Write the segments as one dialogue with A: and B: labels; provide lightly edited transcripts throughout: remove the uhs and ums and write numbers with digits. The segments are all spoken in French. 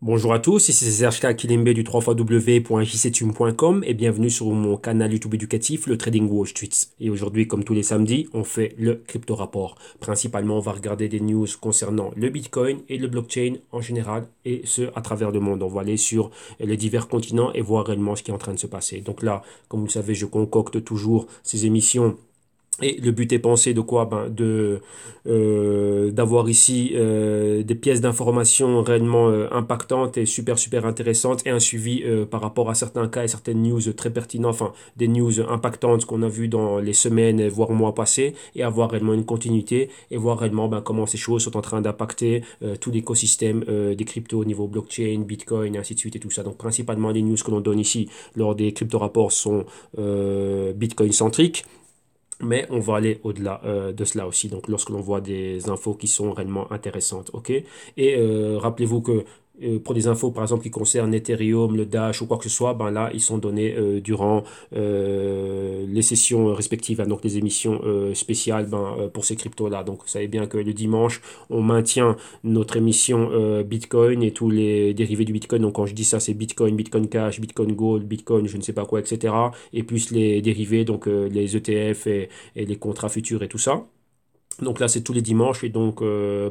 A: Bonjour à tous, ici c'est Serge Kilimbe du 3xw.jctum.com et bienvenue sur mon canal YouTube éducatif, le Trading Wall Street. Et aujourd'hui, comme tous les samedis, on fait le crypto rapport. Principalement, on va regarder des news concernant le Bitcoin et le blockchain en général et ce à travers le monde. On va aller sur les divers continents et voir réellement ce qui est en train de se passer. Donc là, comme vous le savez, je concocte toujours ces émissions et le but est pensé de quoi? D'avoir ici des pièces d'information réellement impactantes et super intéressantes et un suivi par rapport à certains cas et certaines news très pertinentes, enfin des news impactantes qu'on a vues dans les semaines voire mois passés et avoir réellement une continuité et voir réellement comment ces choses sont en train d'impacter tout l'écosystème des cryptos au niveau blockchain, Bitcoin et ainsi de suite et tout ça. Donc principalement les news que l'on donne ici lors des crypto rapports sont Bitcoin centriques. Mais on va aller au-delà de cela aussi. Donc, lorsque l'on voit des infos qui sont réellement intéressantes, ok? Et rappelez-vous que pour des infos, par exemple, qui concernent Ethereum, le Dash ou quoi que ce soit, ben là, ils sont donnés durant les sessions respectives, hein, donc les émissions spéciales pour ces cryptos-là. Donc, vous savez bien que le dimanche, on maintient notre émission Bitcoin et tous les dérivés du Bitcoin. Donc, quand je dis ça, c'est Bitcoin, Bitcoin Cash, Bitcoin Gold, Bitcoin, je ne sais pas quoi, etc. Et plus les dérivés, donc les ETF et les contrats futurs et tout ça. Donc là, c'est tous les dimanches. Et donc,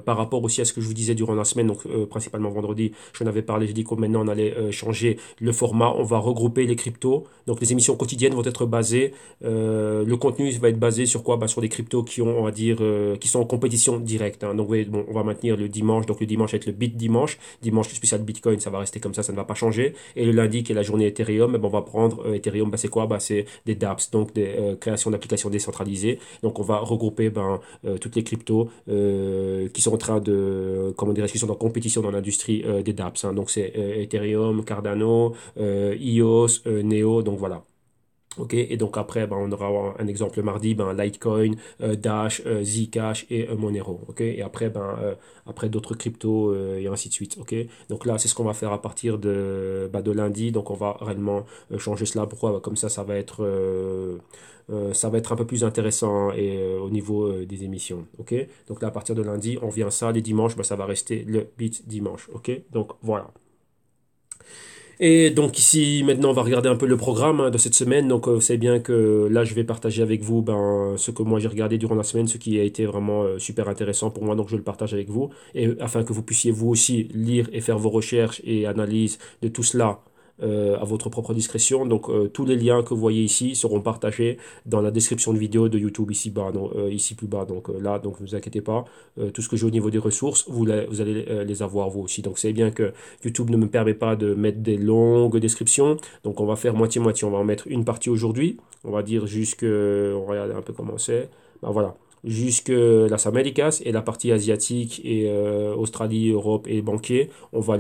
A: par rapport aussi à ce que je vous disais durant la semaine, donc principalement vendredi, j'en avais parlé, j'ai dit que maintenant on allait changer le format. On va regrouper les cryptos. Donc, les émissions quotidiennes vont être basées. Le contenu va être basé sur quoi? Sur des cryptos qui ont, on va dire, qui sont en compétition directe, hein. Donc, vous voyez, bon, on va maintenir le dimanche. Donc, le dimanche avec le Bit dimanche. Dimanche spécial Bitcoin, ça va rester comme ça ne va pas changer. Et le lundi, qui est la journée Ethereum, on va prendre Ethereum, c'est quoi? C'est des dApps, donc des créations d'applications décentralisées. Donc, on va regrouper toutes les cryptos qui sont en train de, comment dire, qui sont en compétition dans l'industrie des dApps, hein. Donc c'est Ethereum, Cardano, EOS, Neo, donc voilà. Ok, et donc après, on aura un exemple mardi, Litecoin, Dash, Zcash et Monero. Ok, et après, après d'autres cryptos et ainsi de suite. Ok, donc là, c'est ce qu'on va faire à partir de lundi. Donc on va réellement changer cela. Pourquoi? Comme ça va être, ça va être un peu plus intéressant et au niveau des émissions. Ok, donc là, à partir de lundi, on vient ça. Les dimanches, ça va rester le Bit dimanche. Ok, donc voilà. Et donc ici, maintenant, on va regarder un peu le programme de cette semaine. Donc, vous savez bien que là, je vais partager avec vous ce que moi j'ai regardé durant la semaine, ce qui a été vraiment super intéressant pour moi. Donc, je le partage avec vous, et afin que vous puissiez vous aussi lire et faire vos recherches et analyses de tout cela à votre propre discrétion. Donc, tous les liens que vous voyez ici seront partagés dans la description de vidéo de YouTube ici bas, donc, ici plus bas. Donc là, donc ne vous inquiétez pas. Tout ce que j'ai au niveau des ressources, vous allez les avoir vous aussi. Donc, c'est bien que YouTube ne me permet pas de mettre des longues descriptions. Donc, on va faire moitié-moitié. On va en mettre une partie aujourd'hui. On va dire jusque, on va regarder un peu comment c'est. Voilà. Jusque Las Américas et la partie asiatique et Australie, Europe et banquier, on va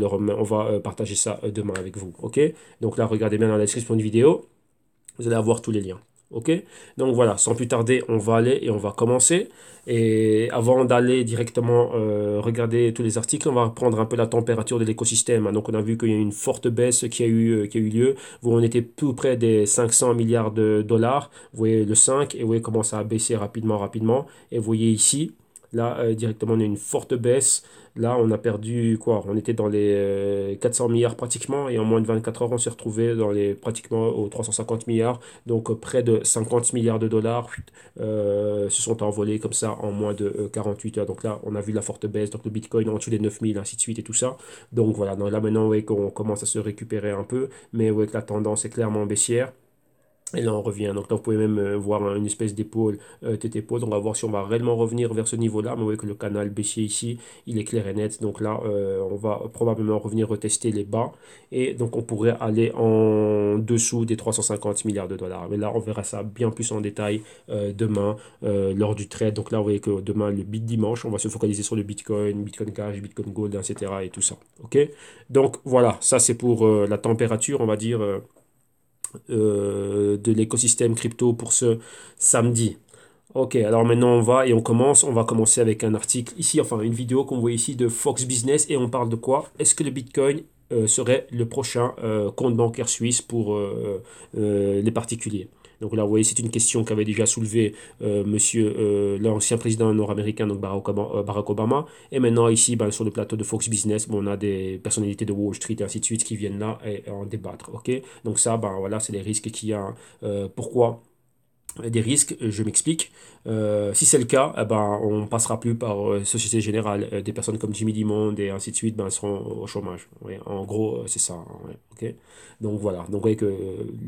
A: partager ça demain avec vous. Ok? Donc là, regardez bien dans la description de vidéo. Vous allez avoir tous les liens. Ok? Donc voilà, sans plus tarder, on va aller et on va commencer. Et avant d'aller directement regarder tous les articles, on va prendre un peu la température de l'écosystème, hein. Donc on a vu qu'il y a eu une forte baisse qui a eu lieu. On était tout près des 500 milliards de dollars. Vous voyez le 5 et vous voyez comment ça a baissé rapidement. Et vous voyez ici, là directement, on a une forte baisse. Là, on a perdu quoi? On était dans les 400 milliards pratiquement et en moins de 24 heures, on s'est retrouvé dans les pratiquement aux 350 milliards. Donc près de 50 milliards de dollars se sont envolés comme ça en moins de 48 heures. Donc là, on a vu la forte baisse. Donc le Bitcoin en dessous des 9000, ainsi de suite et tout ça. Donc voilà, donc là maintenant, ouais, qu'on commence à se récupérer un peu, mais ouais, que la tendance est clairement baissière. Et là, on revient. Donc là, vous pouvez même voir une espèce d'épaule, tête-épaule. On va voir si on va réellement revenir vers ce niveau-là. Mais vous voyez que le canal baissier ici, il est clair et net. Donc là, on va probablement revenir retester les bas. Et donc, on pourrait aller en dessous des 350 milliards de dollars. Mais là, on verra ça bien plus en détail demain lors du trade. Donc là, vous voyez que demain, le bit dimanche, on va se focaliser sur le Bitcoin, Bitcoin Cash, Bitcoin Gold, etc. et tout ça. OK? Donc voilà, ça c'est pour la température, on va dire. De l'écosystème crypto pour ce samedi. Ok, alors maintenant on va et on commence. On va commencer avec un article ici, enfin une vidéo qu'on voit ici de Fox Business et on parle de quoi? Est-ce que le Bitcoin serait le prochain compte bancaire suisse pour les particuliers? Donc là, vous voyez, c'est une question qu'avait déjà soulevé l'ancien président nord-américain, donc Barack Obama. Et maintenant, ici, ben, sur le plateau de Fox Business, bon, on a des personnalités de Wall Street et ainsi de suite qui viennent là et en débattre. Ok, donc ça, ben, voilà, c'est les risques qu'il y a. Pourquoi? Des risques, je m'explique. Si c'est le cas, eh ben, on ne passera plus par Société Générale. Des personnes comme Jimmy Dimond et ainsi de suite ben, seront au chômage. Ouais, en gros, c'est ça. Ouais, ok. Donc voilà. Donc vous voyez que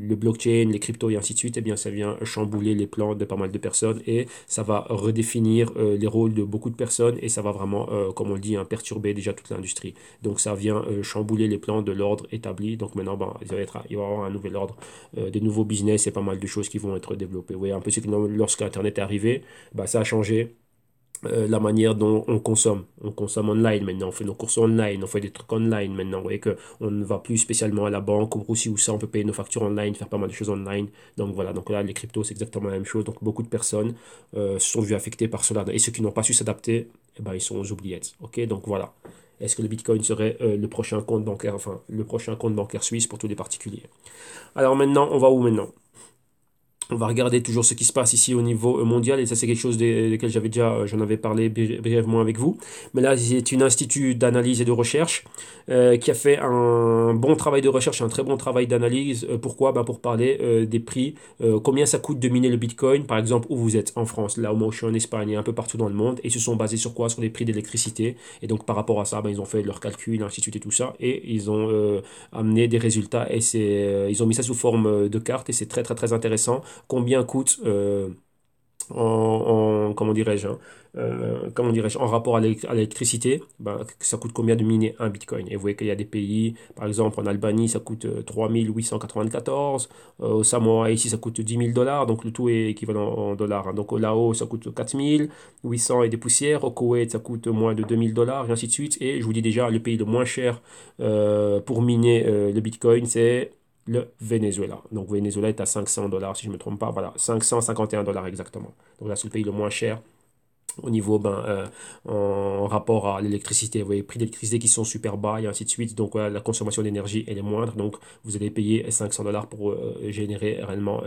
A: le blockchain, les cryptos et ainsi de suite, eh bien, ça vient chambouler les plans de pas mal de personnes et ça va redéfinir les rôles de beaucoup de personnes et ça va vraiment, comme on le dit, hein, perturber déjà toute l'industrie. Donc ça vient chambouler les plans de l'ordre établi. Donc maintenant, ben, il va y avoir un nouvel ordre, des nouveaux business et pas mal de choses qui vont être développées. Vous voyez un peu ce que lorsque Internet est arrivé, bah, ça a changé la manière dont on consomme. On consomme online maintenant, on fait nos courses online, on fait des trucs online maintenant. Vous voyez qu'on ne va plus spécialement à la banque, ou aussi où ça, on peut payer nos factures online, faire pas mal de choses online. Donc voilà, donc là, les cryptos, c'est exactement la même chose. Donc beaucoup de personnes se sont vues affectées par cela. Et ceux qui n'ont pas su s'adapter, eh ben, ils sont aux oubliettes. Ok, donc voilà. Est-ce que le Bitcoin serait le prochain compte bancaire, enfin le prochain compte bancaire suisse pour tous les particuliers? Alors maintenant, on va où maintenant? On va regarder toujours ce qui se passe ici au niveau mondial et ça c'est quelque chose desquels j'avais déjà, j'en avais parlé brièvement avec vous. Mais là c'est une institut d'analyse et de recherche qui a fait un bon travail de recherche, un très bon travail d'analyse. Pourquoi? Ben, pour parler des prix, combien ça coûte de miner le Bitcoin, par exemple où vous êtes en France, là où moi je suis en Espagne et un peu partout dans le monde. Et ils se sont basés sur quoi? Sur les prix d'électricité. Et donc par rapport à ça, ben, ils ont fait leurs calculs, ainsi de suite et tout ça. Et ils ont amené des résultats et ils ont mis ça sous forme de carte et c'est très très très intéressant combien coûte comment dirais-je, hein, comment dirais-je, en rapport à l'électricité, ben, ça coûte combien de miner un bitcoin. Et vous voyez qu'il y a des pays, par exemple en Albanie, ça coûte 3894, au Samoa ici, ça coûte 10 000 $, donc le tout est équivalent en dollars, hein. Donc au Laos, ça coûte 4800 et des poussières, au Koweït, ça coûte moins de 2000 $, et ainsi de suite. Et je vous dis déjà, le pays le moins cher pour miner le bitcoin, c'est le Venezuela. Donc Venezuela est à 500 $, si je ne me trompe pas. Voilà, 551 $ exactement. Donc là, c'est le pays le moins cher au niveau en rapport à l'électricité. Vous voyez, les prix d'électricité qui sont super bas et ainsi de suite. Donc voilà, la consommation d'énergie elle est moindre. Donc vous allez payer 500 $ pour générer réellement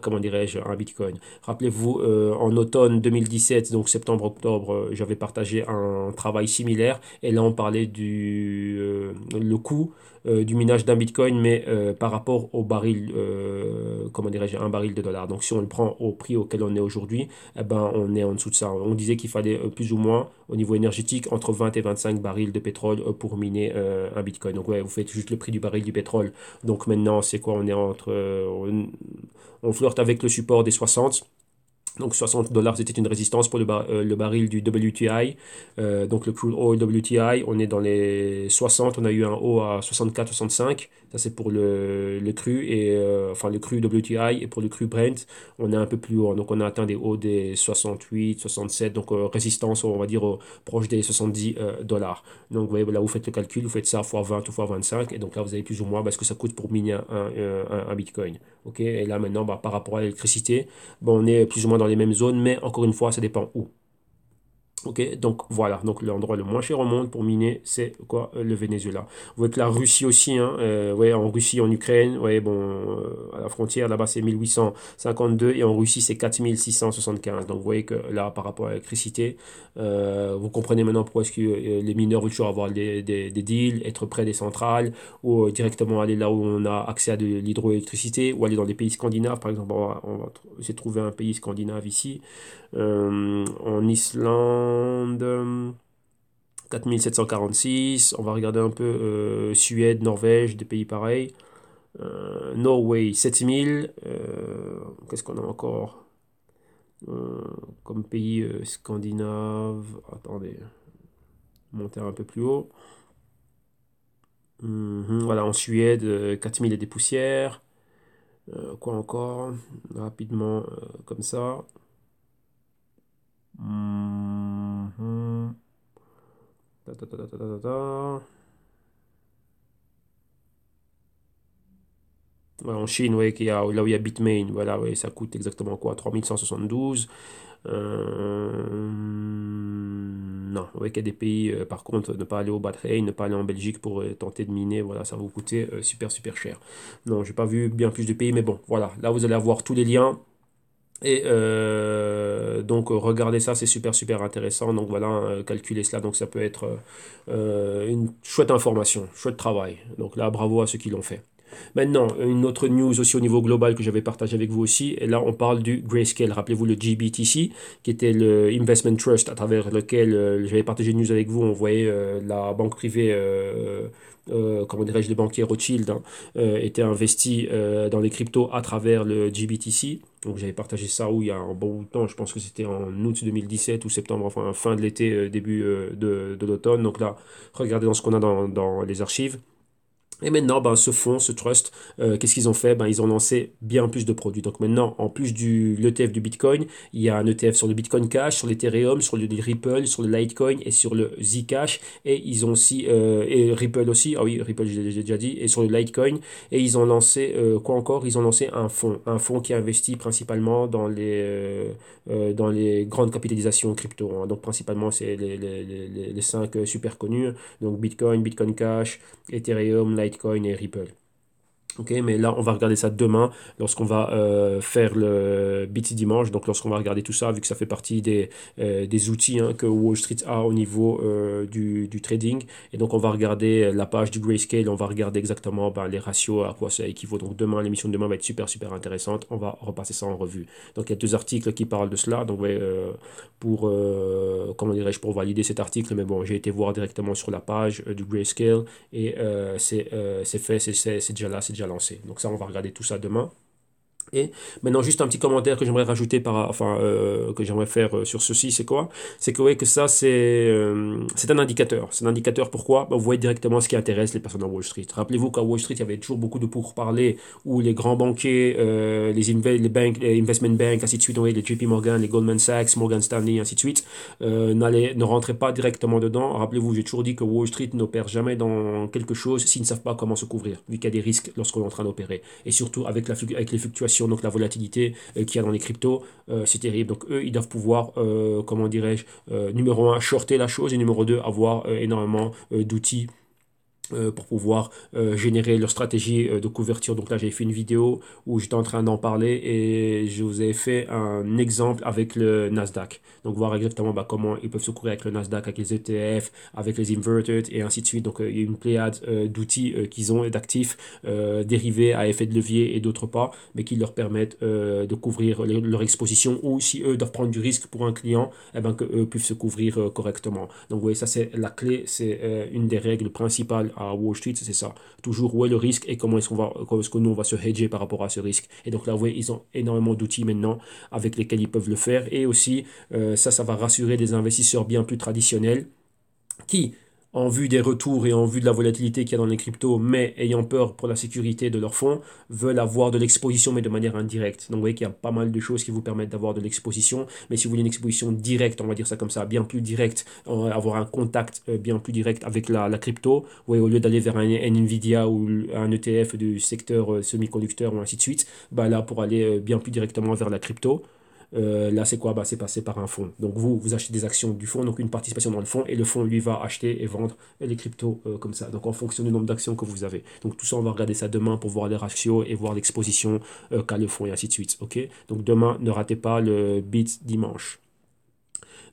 A: comment dirais-je, un Bitcoin. Rappelez-vous, en automne 2017, donc septembre-octobre, j'avais partagé un travail similaire. Et là, on parlait le coût du minage d'un Bitcoin, mais par rapport au baril, comment dirais-je, un baril de dollars. Donc si on le prend au prix auquel on est aujourd'hui, eh ben, on est en dessous de ça. On disait qu'il fallait plus ou moins, au niveau énergétique, entre 20 et 25 barils de pétrole pour miner un Bitcoin. Donc ouais, vous faites juste le prix du baril du pétrole. Donc maintenant, c'est quoi? On est on flirte avec le support des 60. Donc 60 $, c'était une résistance pour le baril du WTI. Donc le crude oil WTI, on est dans les 60. On a eu un haut à 64-65. Ça c'est pour le cru et enfin le cru WTI et pour le cru Brent, on est un peu plus haut. Donc on a atteint des hauts des 68, 67. Donc résistance, on va dire proche des 70 $. Donc vous voyez, là vous faites le calcul, vous faites ça fois 20 ou fois 25 et donc là vous avez plus ou moins ce que ça coûte pour miner un Bitcoin. Ok, et là maintenant bah, par rapport à l'électricité. Bon, on est plus ou moins dans les mêmes zones, mais encore une fois, ça dépend où. Ok, donc voilà, donc l'endroit le moins cher au monde pour miner, c'est quoi? Le Venezuela. Vous voyez que la Russie aussi, hein, ouais, en Russie, en Ukraine, ouais, bon, à la frontière, là-bas, c'est 1852 et en Russie, c'est 4675. Donc vous voyez que là, par rapport à l'électricité, vous comprenez maintenant pourquoi est-ce que les mineurs veulent toujours avoir des deals, être près des centrales ou directement aller là où on a accès à de l'hydroélectricité ou aller dans des pays scandinaves. Par exemple, on va essayer de trouver un pays scandinave ici. En Islande, 4746. On va regarder un peu Suède, Norvège, des pays pareils. Norway, 7000. Qu'est-ce qu'on a encore Euh, comme pays scandinave? Attendez, monter un peu plus haut. Voilà, en Suède, 4000 et des poussières. Quoi encore? Rapidement, comme ça. Mhm. Ta, ta, ta, ta, ta, ta, ta. Ouais, en Chine, ouais, là où il y a Bitmain, voilà, ouais, ça coûte exactement quoi? 3172. non, ouais, qu'il y a des pays, par contre, ne pas aller au Bahreïn, ne pas aller en Belgique pour tenter de miner, voilà, ça va vous coûter super super cher. Non, j'ai pas vu bien plus de pays, mais bon, voilà, là vous allez avoir tous les liens. Et donc regardez ça, c'est super super intéressant. Donc voilà, calculez cela. Donc ça peut être une chouette information, chouette travail. Donc là, bravo à ceux qui l'ont fait. Maintenant, une autre news aussi au niveau global que j'avais partagé avec vous aussi. Et là, on parle du Grayscale. Rappelez-vous le GBTC, qui était le Investment Trust à travers lequel j'avais partagé une news avec vous. On voyait la banque privée, comment dirais-je, les banquiers Rothschild, hein, étaient investis dans les cryptos à travers le GBTC. Donc j'avais partagé ça où il y a un bon bout de temps, je pense que c'était en août 2017 ou septembre, enfin fin de l'été, début de l'automne. Donc là, regardez dans ce qu'on a dans les archives. Et maintenant, ben, ce fonds, ce trust, qu'est-ce qu'ils ont fait? Ben, ils ont lancé bien plus de produits. Donc maintenant, en plus de l'ETF du Bitcoin, il y a un ETF sur le Bitcoin Cash, sur l'Ethereum, sur le Ripple, sur le Litecoin et sur le Zcash. Et ils ont aussi, et Ripple aussi, ah oui, Ripple, j'ai déjà dit, et sur le Litecoin. Et ils ont lancé, quoi encore? Ils ont lancé un fonds qui investit principalement dans les grandes capitalisations crypto, hein. Donc principalement, c'est les 5 super connus. Donc Bitcoin, Bitcoin Cash, Ethereum, Litecoin et Ripple. Ok, mais là, on va regarder ça demain lorsqu'on va faire le BT Dimanche. Donc, lorsqu'on va regarder tout ça, vu que ça fait partie des outils, hein, que Wall Street a au niveau du trading. Et donc, on va regarder la page du Grayscale. On va regarder exactement ben, les ratios, à quoi ça équivaut. Donc, demain, l'émission de demain va être super, super intéressante. On va repasser ça en revue. Donc, il y a 2 articles qui parlent de cela. Donc, ouais, comment dirais-je, pour valider cet article. Mais bon, j'ai été voir directement sur la page du Grayscale. Et c'est fait, c'est déjà là, c'est déjà lancé. Donc ça, on va regarder tout ça demain. Et maintenant, juste un petit commentaire que j'aimerais rajouter, que j'aimerais faire sur ceci, c'est quoi? C'est que, ouais, que ça, c'est un indicateur. C'est un indicateur pourquoi? Ben, vous voyez directement ce qui intéresse les personnes à Wall Street. Rappelez-vous qu'à Wall Street, il y avait toujours beaucoup de pourparlers où les grands banquiers, les banques, les investment banks, ainsi de suite, ouais, les JP Morgan, les Goldman Sachs, Morgan Stanley, ainsi de suite, ne rentraient pas directement dedans. Rappelez-vous, j'ai toujours dit que Wall Street n'opère jamais dans quelque chose s'ils ne savent pas comment se couvrir, vu qu'il y a des risques lorsqu'on est en train d'opérer. Et surtout avec les fluctuations, donc la volatilité qu'il y a dans les cryptos, c'est terrible. Donc eux, ils doivent pouvoir, comment dirais-je, numéro un, shorter la chose et numéro 2, avoir énormément d'outils pour pouvoir générer leur stratégie de couverture. Donc là, j'ai fait une vidéo où j'étais en train d'en parler et je vous ai fait un exemple avec le Nasdaq. Donc voir exactement bah, comment ils peuvent se couvrir avec le Nasdaq, avec les ETF, avec les inverted et ainsi de suite. Donc il y a une pléiade d'outils qu'ils ont et d'actifs dérivés à effet de levier et d'autres pas, mais qui leur permettent de couvrir leur exposition ou si eux doivent prendre du risque pour un client, eh ben, que eux puissent se couvrir correctement. Donc vous voyez, ça c'est la clé, c'est une des règles principales à Wall Street, c'est ça. Toujours où est le risque et comment est-ce que nous on va se hedger par rapport à ce risque. Et donc là, vous voyez, ils ont énormément d'outils maintenant avec lesquels ils peuvent le faire. Et aussi, ça va rassurer des investisseurs bien plus traditionnels qui, en vue des retours et en vue de la volatilité qu'il y a dans les cryptos, mais ayant peur pour la sécurité de leurs fonds, veulent avoir de l'exposition, mais de manière indirecte. Donc vous voyez qu'il y a pas mal de choses qui vous permettent d'avoir de l'exposition, mais si vous voulez une exposition directe, on va dire ça comme ça, bien plus directe, avoir un contact bien plus direct avec la crypto, vous voyez, au lieu d'aller vers un Nvidia ou un ETF du secteur semi-conducteur ou ainsi de suite, bah là, pour aller bien plus directement vers la crypto, là, c'est quoi? Bah, c'est passé par un fonds. Donc, vous achetez des actions du fonds, donc une participation dans le fonds, et le fonds, lui, va acheter et vendre les cryptos comme ça. Donc, en fonction du nombre d'actions que vous avez. Donc, tout ça, on va regarder ça demain pour voir les ratios et voir l'exposition qu'a le fonds et ainsi de suite. OK? Donc, demain, ne ratez pas le Bit dimanche.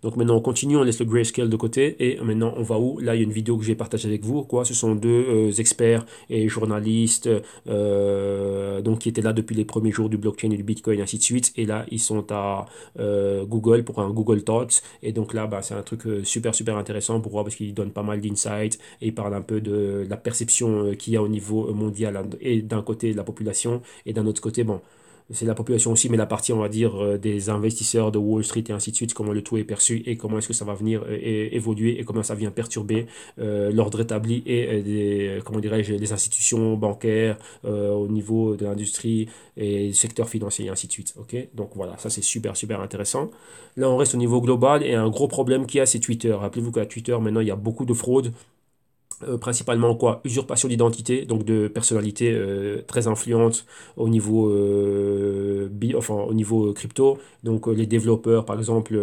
A: Donc maintenant on continue, on laisse le grayscale de côté et maintenant on va où? Là il y a une vidéo que j'ai partagée avec vous. Quoi? Ce sont 2 experts et journalistes donc qui étaient là depuis les premiers jours du blockchain et du Bitcoin et ainsi de suite. Et là ils sont à Google pour un Google Talks. Et donc là bah, c'est un truc super super intéressant pour voir parce qu'ils donnent pas mal d'insights et ils parlent un peu de la perception qu'il y a au niveau mondial et d'un côté de la population et d'un autre côté bon c'est la population aussi, mais la partie, on va dire, des investisseurs de Wall Street et ainsi de suite, comment le tout est perçu et comment est-ce que ça va venir évoluer et comment ça vient perturber l'ordre établi et comment dirais-je, les institutions bancaires au niveau de l'industrie et du secteur financier et ainsi de suite. Ok. Donc voilà, ça c'est super, super intéressant. Là, on reste au niveau global et un gros problème qu'il y a, c'est Twitter. Rappelez-vous qu'à Twitter, maintenant, il y a beaucoup de fraudes Principalement quoi? Usurpation d'identité, donc de personnalités très influentes au niveau, enfin, au niveau crypto. Donc les développeurs, par exemple,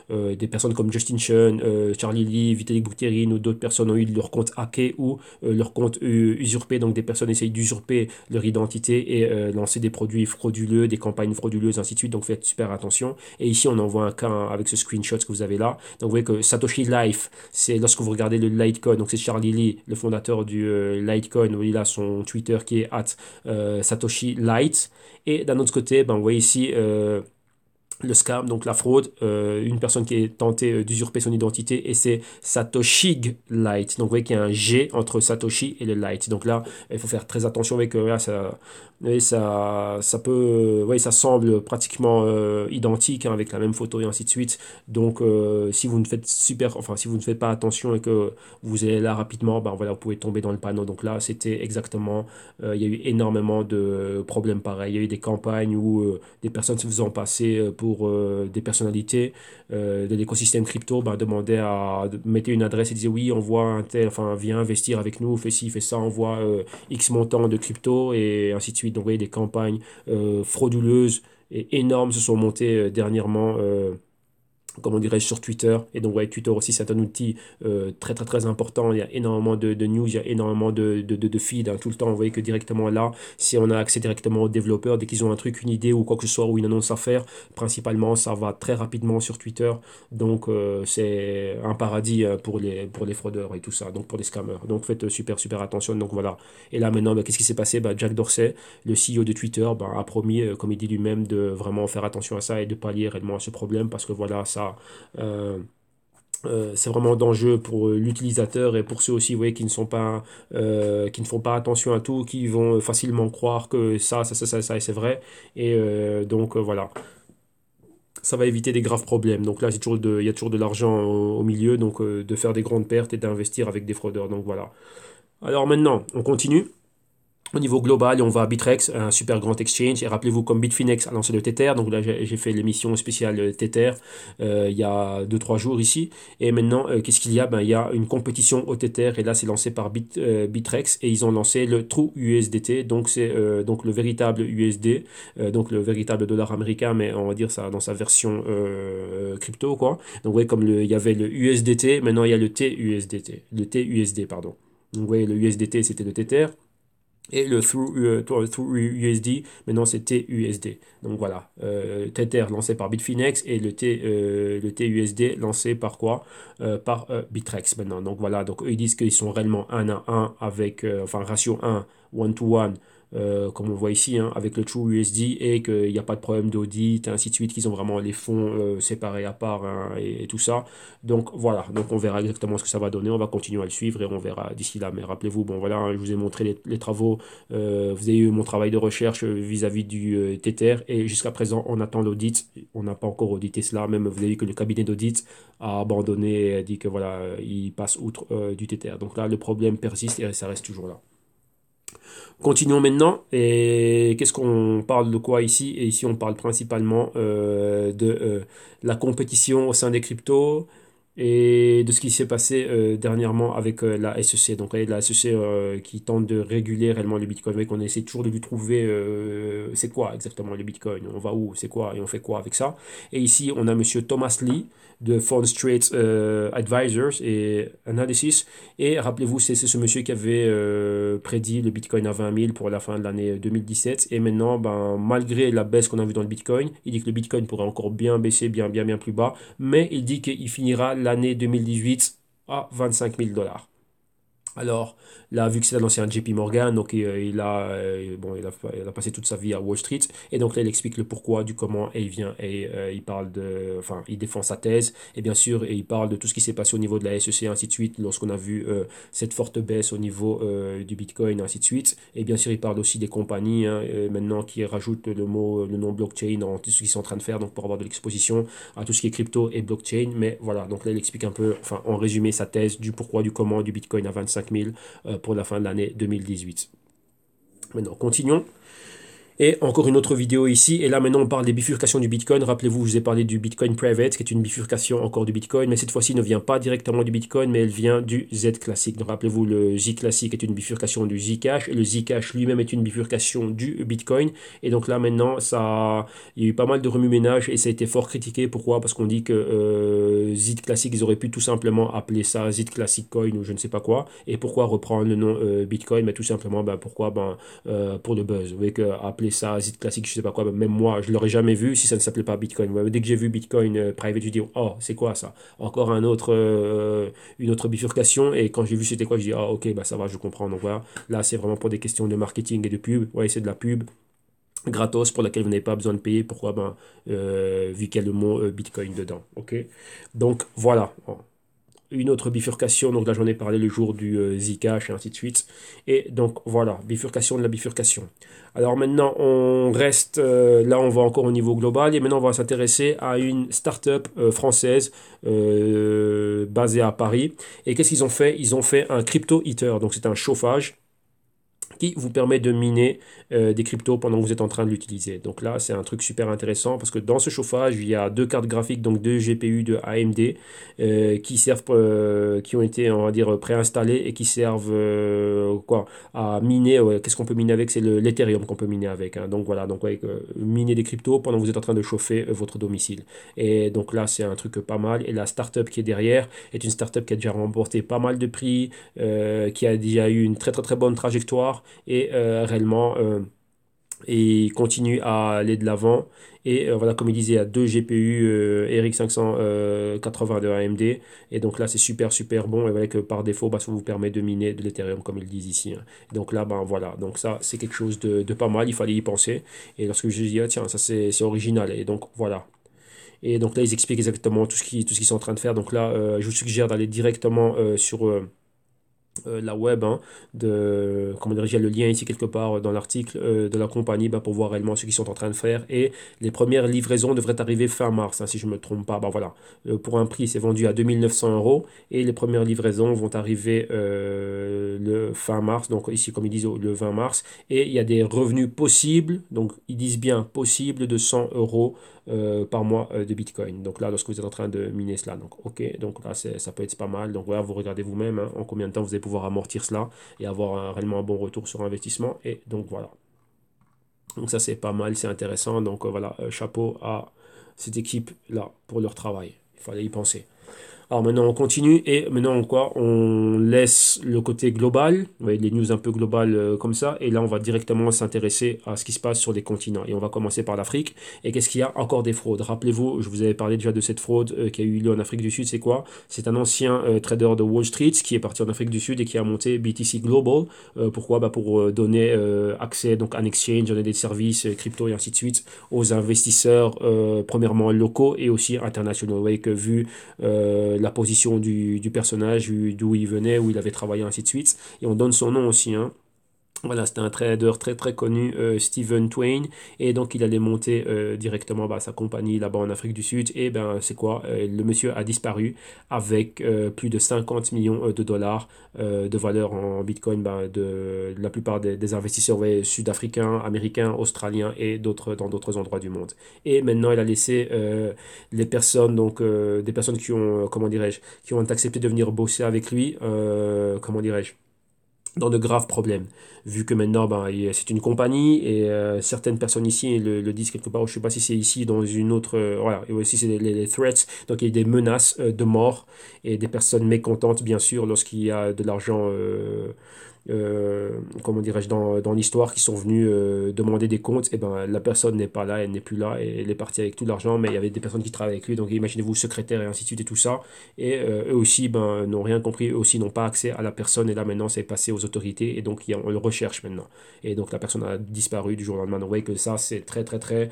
A: des personnes comme Justin Sun, Charlie Lee, Vitalik Buterin ou d'autres personnes ont eu leur compte hacké ou leur compte usurpé. Donc des personnes essayent d'usurper leur identité et lancer des produits frauduleux, des campagnes frauduleuses, ainsi de suite. Donc faites super attention. Et ici, on en voit un cas avec ce screenshot que vous avez là. Donc vous voyez que Satoshi Life, c'est lorsque vous regardez le Litecoin, donc c'est Charlie Lee, le fondateur du Litecoin, où il a son Twitter qui est @Satoshi Light. Et d'un autre côté, ben, vous voyez ici le scam, donc la fraude, une personne qui est tentée d'usurper son identité et c'est Satoshi Light. Donc vous voyez qu'il y a un G entre Satoshi et le Light. Donc là, il faut faire très attention avec là, ça, et ça peut, ça semble pratiquement identique hein, avec la même photo et ainsi de suite. Donc si vous ne faites enfin si vous ne faites pas attention et que vous allez là rapidement, ben voilà, vous pouvez tomber dans le panneau. Donc là, c'était exactement, il y a eu énormément de problèmes pareils. Il y a eu des campagnes où des personnes se faisant passer pour des personnalités de l'écosystème crypto, ben, demandaient à mettre une adresse et disaient oui, on voit un tel, enfin viens investir avec nous, fais ci, fais ça, on voit X montant de crypto et ainsi de suite. Donc vous voyez, des campagnes frauduleuses et énormes se sont montées dernièrement. Comment dirais-je, sur Twitter. Et donc, ouais, Twitter aussi, c'est un outil très, très, très important. Il y a énormément de news, il y a énormément de feeds hein, tout le temps. Vous voyez que directement là, si on a accès directement aux développeurs, dès qu'ils ont un truc, une idée ou quoi que ce soit, ou une annonce à faire, principalement, ça va très rapidement sur Twitter. Donc, c'est un paradis pour les fraudeurs et tout ça, donc pour les scammers. Donc, faites super, super attention. Donc, voilà. Et là, maintenant, bah, qu'est-ce qui s'est passé? Bah, Jack Dorsey, le CEO de Twitter, bah, a promis, comme il dit lui-même, de vraiment faire attention à ça et de pallier réellement à ce problème parce que voilà, ça euh, c'est vraiment d'enjeu pour l'utilisateur et pour ceux aussi, vous voyez, qui ne sont pas, qui ne font pas attention à tout, qui vont facilement croire que ça, et c'est vrai. Et donc voilà, ça va éviter des graves problèmes. Donc là, il y a toujours de l'argent au milieu, donc de faire des grandes pertes et d'investir avec des fraudeurs. Donc voilà. Alors maintenant, on continue. Au niveau global, on va à Bitrex, un super grand exchange. Et rappelez-vous, comme Bitfinex a lancé le Tether, donc là j'ai fait l'émission spéciale Tether il y a 2 3 jours ici. Et maintenant, qu'est-ce qu'il y a? Ben, il y a une compétition au Tether et là c'est lancé par Bitrex et ils ont lancé le True USDT, donc c'est donc le véritable USD, donc le véritable dollar américain, mais on va dire ça dans sa version crypto quoi. Donc vous voyez comme il y avait le USDT, maintenant il y a le TUSDT, le TUSD pardon. Donc vous voyez le USDT c'était le Tether. Et le Through USD, maintenant c'est TUSD. Donc voilà, Tether lancé par Bitfinex et le TUSD lancé par quoi? Par Bitrex maintenant. Donc voilà, donc eux ils disent qu'ils sont réellement 1 à 1 avec, enfin ratio 1, 1 to 1, comme on voit ici, hein, avec le True USD et qu'il n'y a pas de problème d'audit, et ainsi de suite, qu'ils ont vraiment les fonds séparés à part hein, et tout ça. Donc voilà, donc on verra exactement ce que ça va donner, on va continuer à le suivre et on verra d'ici là. Mais rappelez-vous, bon voilà, hein, je vous ai montré les travaux, vous avez eu mon travail de recherche vis-à-vis du Tether et jusqu'à présent on attend l'audit, on n'a pas encore audité cela, même vous avez vu que le cabinet d'audit a abandonné et a dit que voilà, il passe outre du Tether. Donc là le problème persiste et ça reste toujours là. Continuons maintenant. Et qu'est-ce qu'on parle de quoi ici? Et ici, on parle principalement de la compétition au sein des cryptos et de ce qui s'est passé dernièrement avec la SEC. Donc, la SEC qui tente de réguler réellement le Bitcoin. Vous qu'on essaie toujours de lui trouver c'est quoi exactement le Bitcoin? On va où? C'est quoi? Et on fait quoi avec ça? Et ici, on a monsieur Thomas Lee de Fund Street Advisors et Analysis. Et rappelez-vous, c'est ce monsieur qui avait prédit le Bitcoin à 20 000 pour la fin de l'année 2017. Et maintenant, ben, malgré la baisse qu'on a vue dans le Bitcoin, il dit que le Bitcoin pourrait encore bien baisser, bien, bien, bien plus bas. Mais il dit qu'il finira l'année 2018 à 25 000 dollars. Alors, là, vu que c'est l'ancien JP Morgan, donc bon, il a passé toute sa vie à Wall Street, et donc là, il explique le pourquoi, du comment, et il vient et il parle enfin, il défend sa thèse, et bien sûr, et il parle de tout ce qui s'est passé au niveau de la SEC, ainsi de suite, lorsqu'on a vu cette forte baisse au niveau du Bitcoin, ainsi de suite, et bien sûr, il parle aussi des compagnies, hein, maintenant, qui rajoutent le nom blockchain dans tout ce qu'ils sont en train de faire, donc pour avoir de l'exposition à tout ce qui est crypto et blockchain, mais voilà, donc là, il explique un peu, enfin, en résumé, sa thèse du pourquoi, du comment, du Bitcoin à 25 000 pour la fin de l'année 2018. Maintenant, continuons. Et encore une autre vidéo ici. Et là, maintenant, on parle des bifurcations du Bitcoin. Rappelez-vous, je vous ai parlé du Bitcoin Private, qui est une bifurcation encore du Bitcoin. Mais cette fois-ci, ne vient pas directement du Bitcoin, mais elle vient du Z classique. Donc, rappelez-vous, le J classique est une bifurcation du Zcash. Et le Zcash lui-même est une bifurcation du Bitcoin. Et donc là, maintenant, il y a eu pas mal de remue-ménage et ça a été fort critiqué. Pourquoi? Parce qu'on dit que Z classique, ils auraient pu tout simplement appeler ça Z Classic Coin ou je ne sais pas quoi. Et pourquoi reprendre le nom Bitcoin? Mais tout simplement, pourquoi? Pour le buzz. Vous voyez que appeler ça Z classique, je sais pas quoi, même moi, je l'aurais jamais vu si ça ne s'appelait pas Bitcoin. Ouais, dès que j'ai vu Bitcoin private, je dis oh, c'est quoi ça? Encore une autre bifurcation. Et quand j'ai vu c'était quoi, je dis ah ok, ça va, je comprends. Donc voilà, là c'est vraiment pour des questions de marketing et de pub. Ouais, c'est de la pub gratos pour laquelle vous n'avez pas besoin de payer. Pourquoi? Vu qu'il y a le mot Bitcoin dedans. Ok. Donc voilà une autre bifurcation, donc là j'en ai parlé le jour du Zcash et ainsi de suite. Et donc voilà, bifurcation de la bifurcation. Alors maintenant on reste, là on va encore au niveau global et maintenant on va s'intéresser à une start-up française basée à Paris. Et qu'est-ce qu'ils ont fait? Ils ont fait un crypto heater, donc c'est un chauffage qui vous permet de miner des cryptos pendant que vous êtes en train de l'utiliser. Donc là, c'est un truc super intéressant parce que dans ce chauffage, il y a deux cartes graphiques, donc deux GPU de AMD qui servent, qui ont été, on va dire, préinstallées et qui servent à miner. Qu'est-ce qu'on peut miner avec? C'est l'Ethereum qu'on peut miner avec. Hein. Donc voilà, donc miner des cryptos pendant que vous êtes en train de chauffer votre domicile. Et donc là, c'est un truc pas mal. Et la startup qui est derrière est une startup qui a déjà remporté pas mal de prix, qui a déjà eu une très très très bonne trajectoire et réellement et continue à aller de l'avant. Et voilà, comme il disait, il y a deux GPU RX 580 de AMD. Et donc là, c'est super, super bon. Et voilà que par défaut, ça vous permet de miner de l'Ethereum, comme ils disent ici. Hein. Donc là, voilà. Donc ça, c'est quelque chose de pas mal. Il fallait y penser. Et lorsque je dis, ah, tiens, ça, c'est original. Et donc, voilà. Et donc là, ils expliquent exactement tout ce qu'ils sont en train de faire. Donc là, je vous suggère d'aller directement sur la web comment dire, il y a le lien ici quelque part dans l'article de la compagnie pour voir réellement ce qu'ils sont en train de faire et les premières livraisons devraient arriver fin mars si je ne me trompe pas. Voilà. Pour un prix c'est vendu à 2 900 € et les premières livraisons vont arriver le fin mars, donc ici comme ils disent le 20 mars et il y a des revenus possibles, donc ils disent bien possible de 100 € par mois de Bitcoin. Donc là, lorsque vous êtes en train de miner cela, donc ok, donc là ça peut être pas mal. Donc voilà, vous regardez vous-même en combien de temps vous allez pouvoir amortir cela et avoir réellement un bon retour sur investissement. Et donc voilà. Donc ça c'est pas mal, c'est intéressant. Donc voilà, chapeau à cette équipe là pour leur travail. Il fallait y penser. Alors maintenant on continue et maintenant quoi, on laisse le côté global, vous voyez, les news un peu globales comme ça, et là on va directement s'intéresser à ce qui se passe sur les continents. Et on va commencer par l'Afrique. Et qu'est-ce qu'il y a? Encore des fraudes. Rappelez-vous, je vous avais parlé déjà de cette fraude qui a eu lieu en Afrique du Sud. C'est quoi? C'est un ancien trader de Wall Street qui est parti en Afrique du Sud et qui a monté BTC Global. Pourquoi? Pour donner accès donc à un exchange, donner des services crypto et ainsi de suite aux investisseurs premièrement locaux et aussi internationaux. Vous voyez que vu la position du personnage, d'où il venait, où il avait travaillé, ainsi de suite. Et on donne son nom aussi. Hein. Voilà, c'était un trader très très connu, Stephen Twain, et donc il allait monter directement sa compagnie là-bas en Afrique du Sud, et c'est quoi? Le monsieur a disparu avec plus de 50 millions de dollars de valeur en Bitcoin de la plupart des investisseurs sud-africains, américains, australiens et d'autres dans d'autres endroits du monde. Et maintenant il a laissé les personnes, donc des personnes qui ont, comment dirais-je, qui ont accepté de venir bosser avec lui, comment dirais-je, dans de graves problèmes. Vu que maintenant, c'est une compagnie et certaines personnes ici le disent quelque part, je ne sais pas si c'est ici dans une autre, voilà, et aussi c'est les threats, donc il y a des menaces de mort et des personnes mécontentes, bien sûr, lorsqu'il y a de l'argent, comment dirais-je, dans l'histoire, qui sont venus demander des comptes, et la personne n'est pas là, elle n'est plus là, et elle est partie avec tout l'argent, mais il y avait des personnes qui travaillaient avec lui, donc imaginez-vous, secrétaire et ainsi de suite et tout ça, et eux aussi n'ont rien compris, eux aussi n'ont pas accès à la personne, et là maintenant c'est passé aux autorités, et donc on le recherche maintenant. Et donc la personne a disparu du jour au lendemain. Donc vous voyez que ça c'est très très très,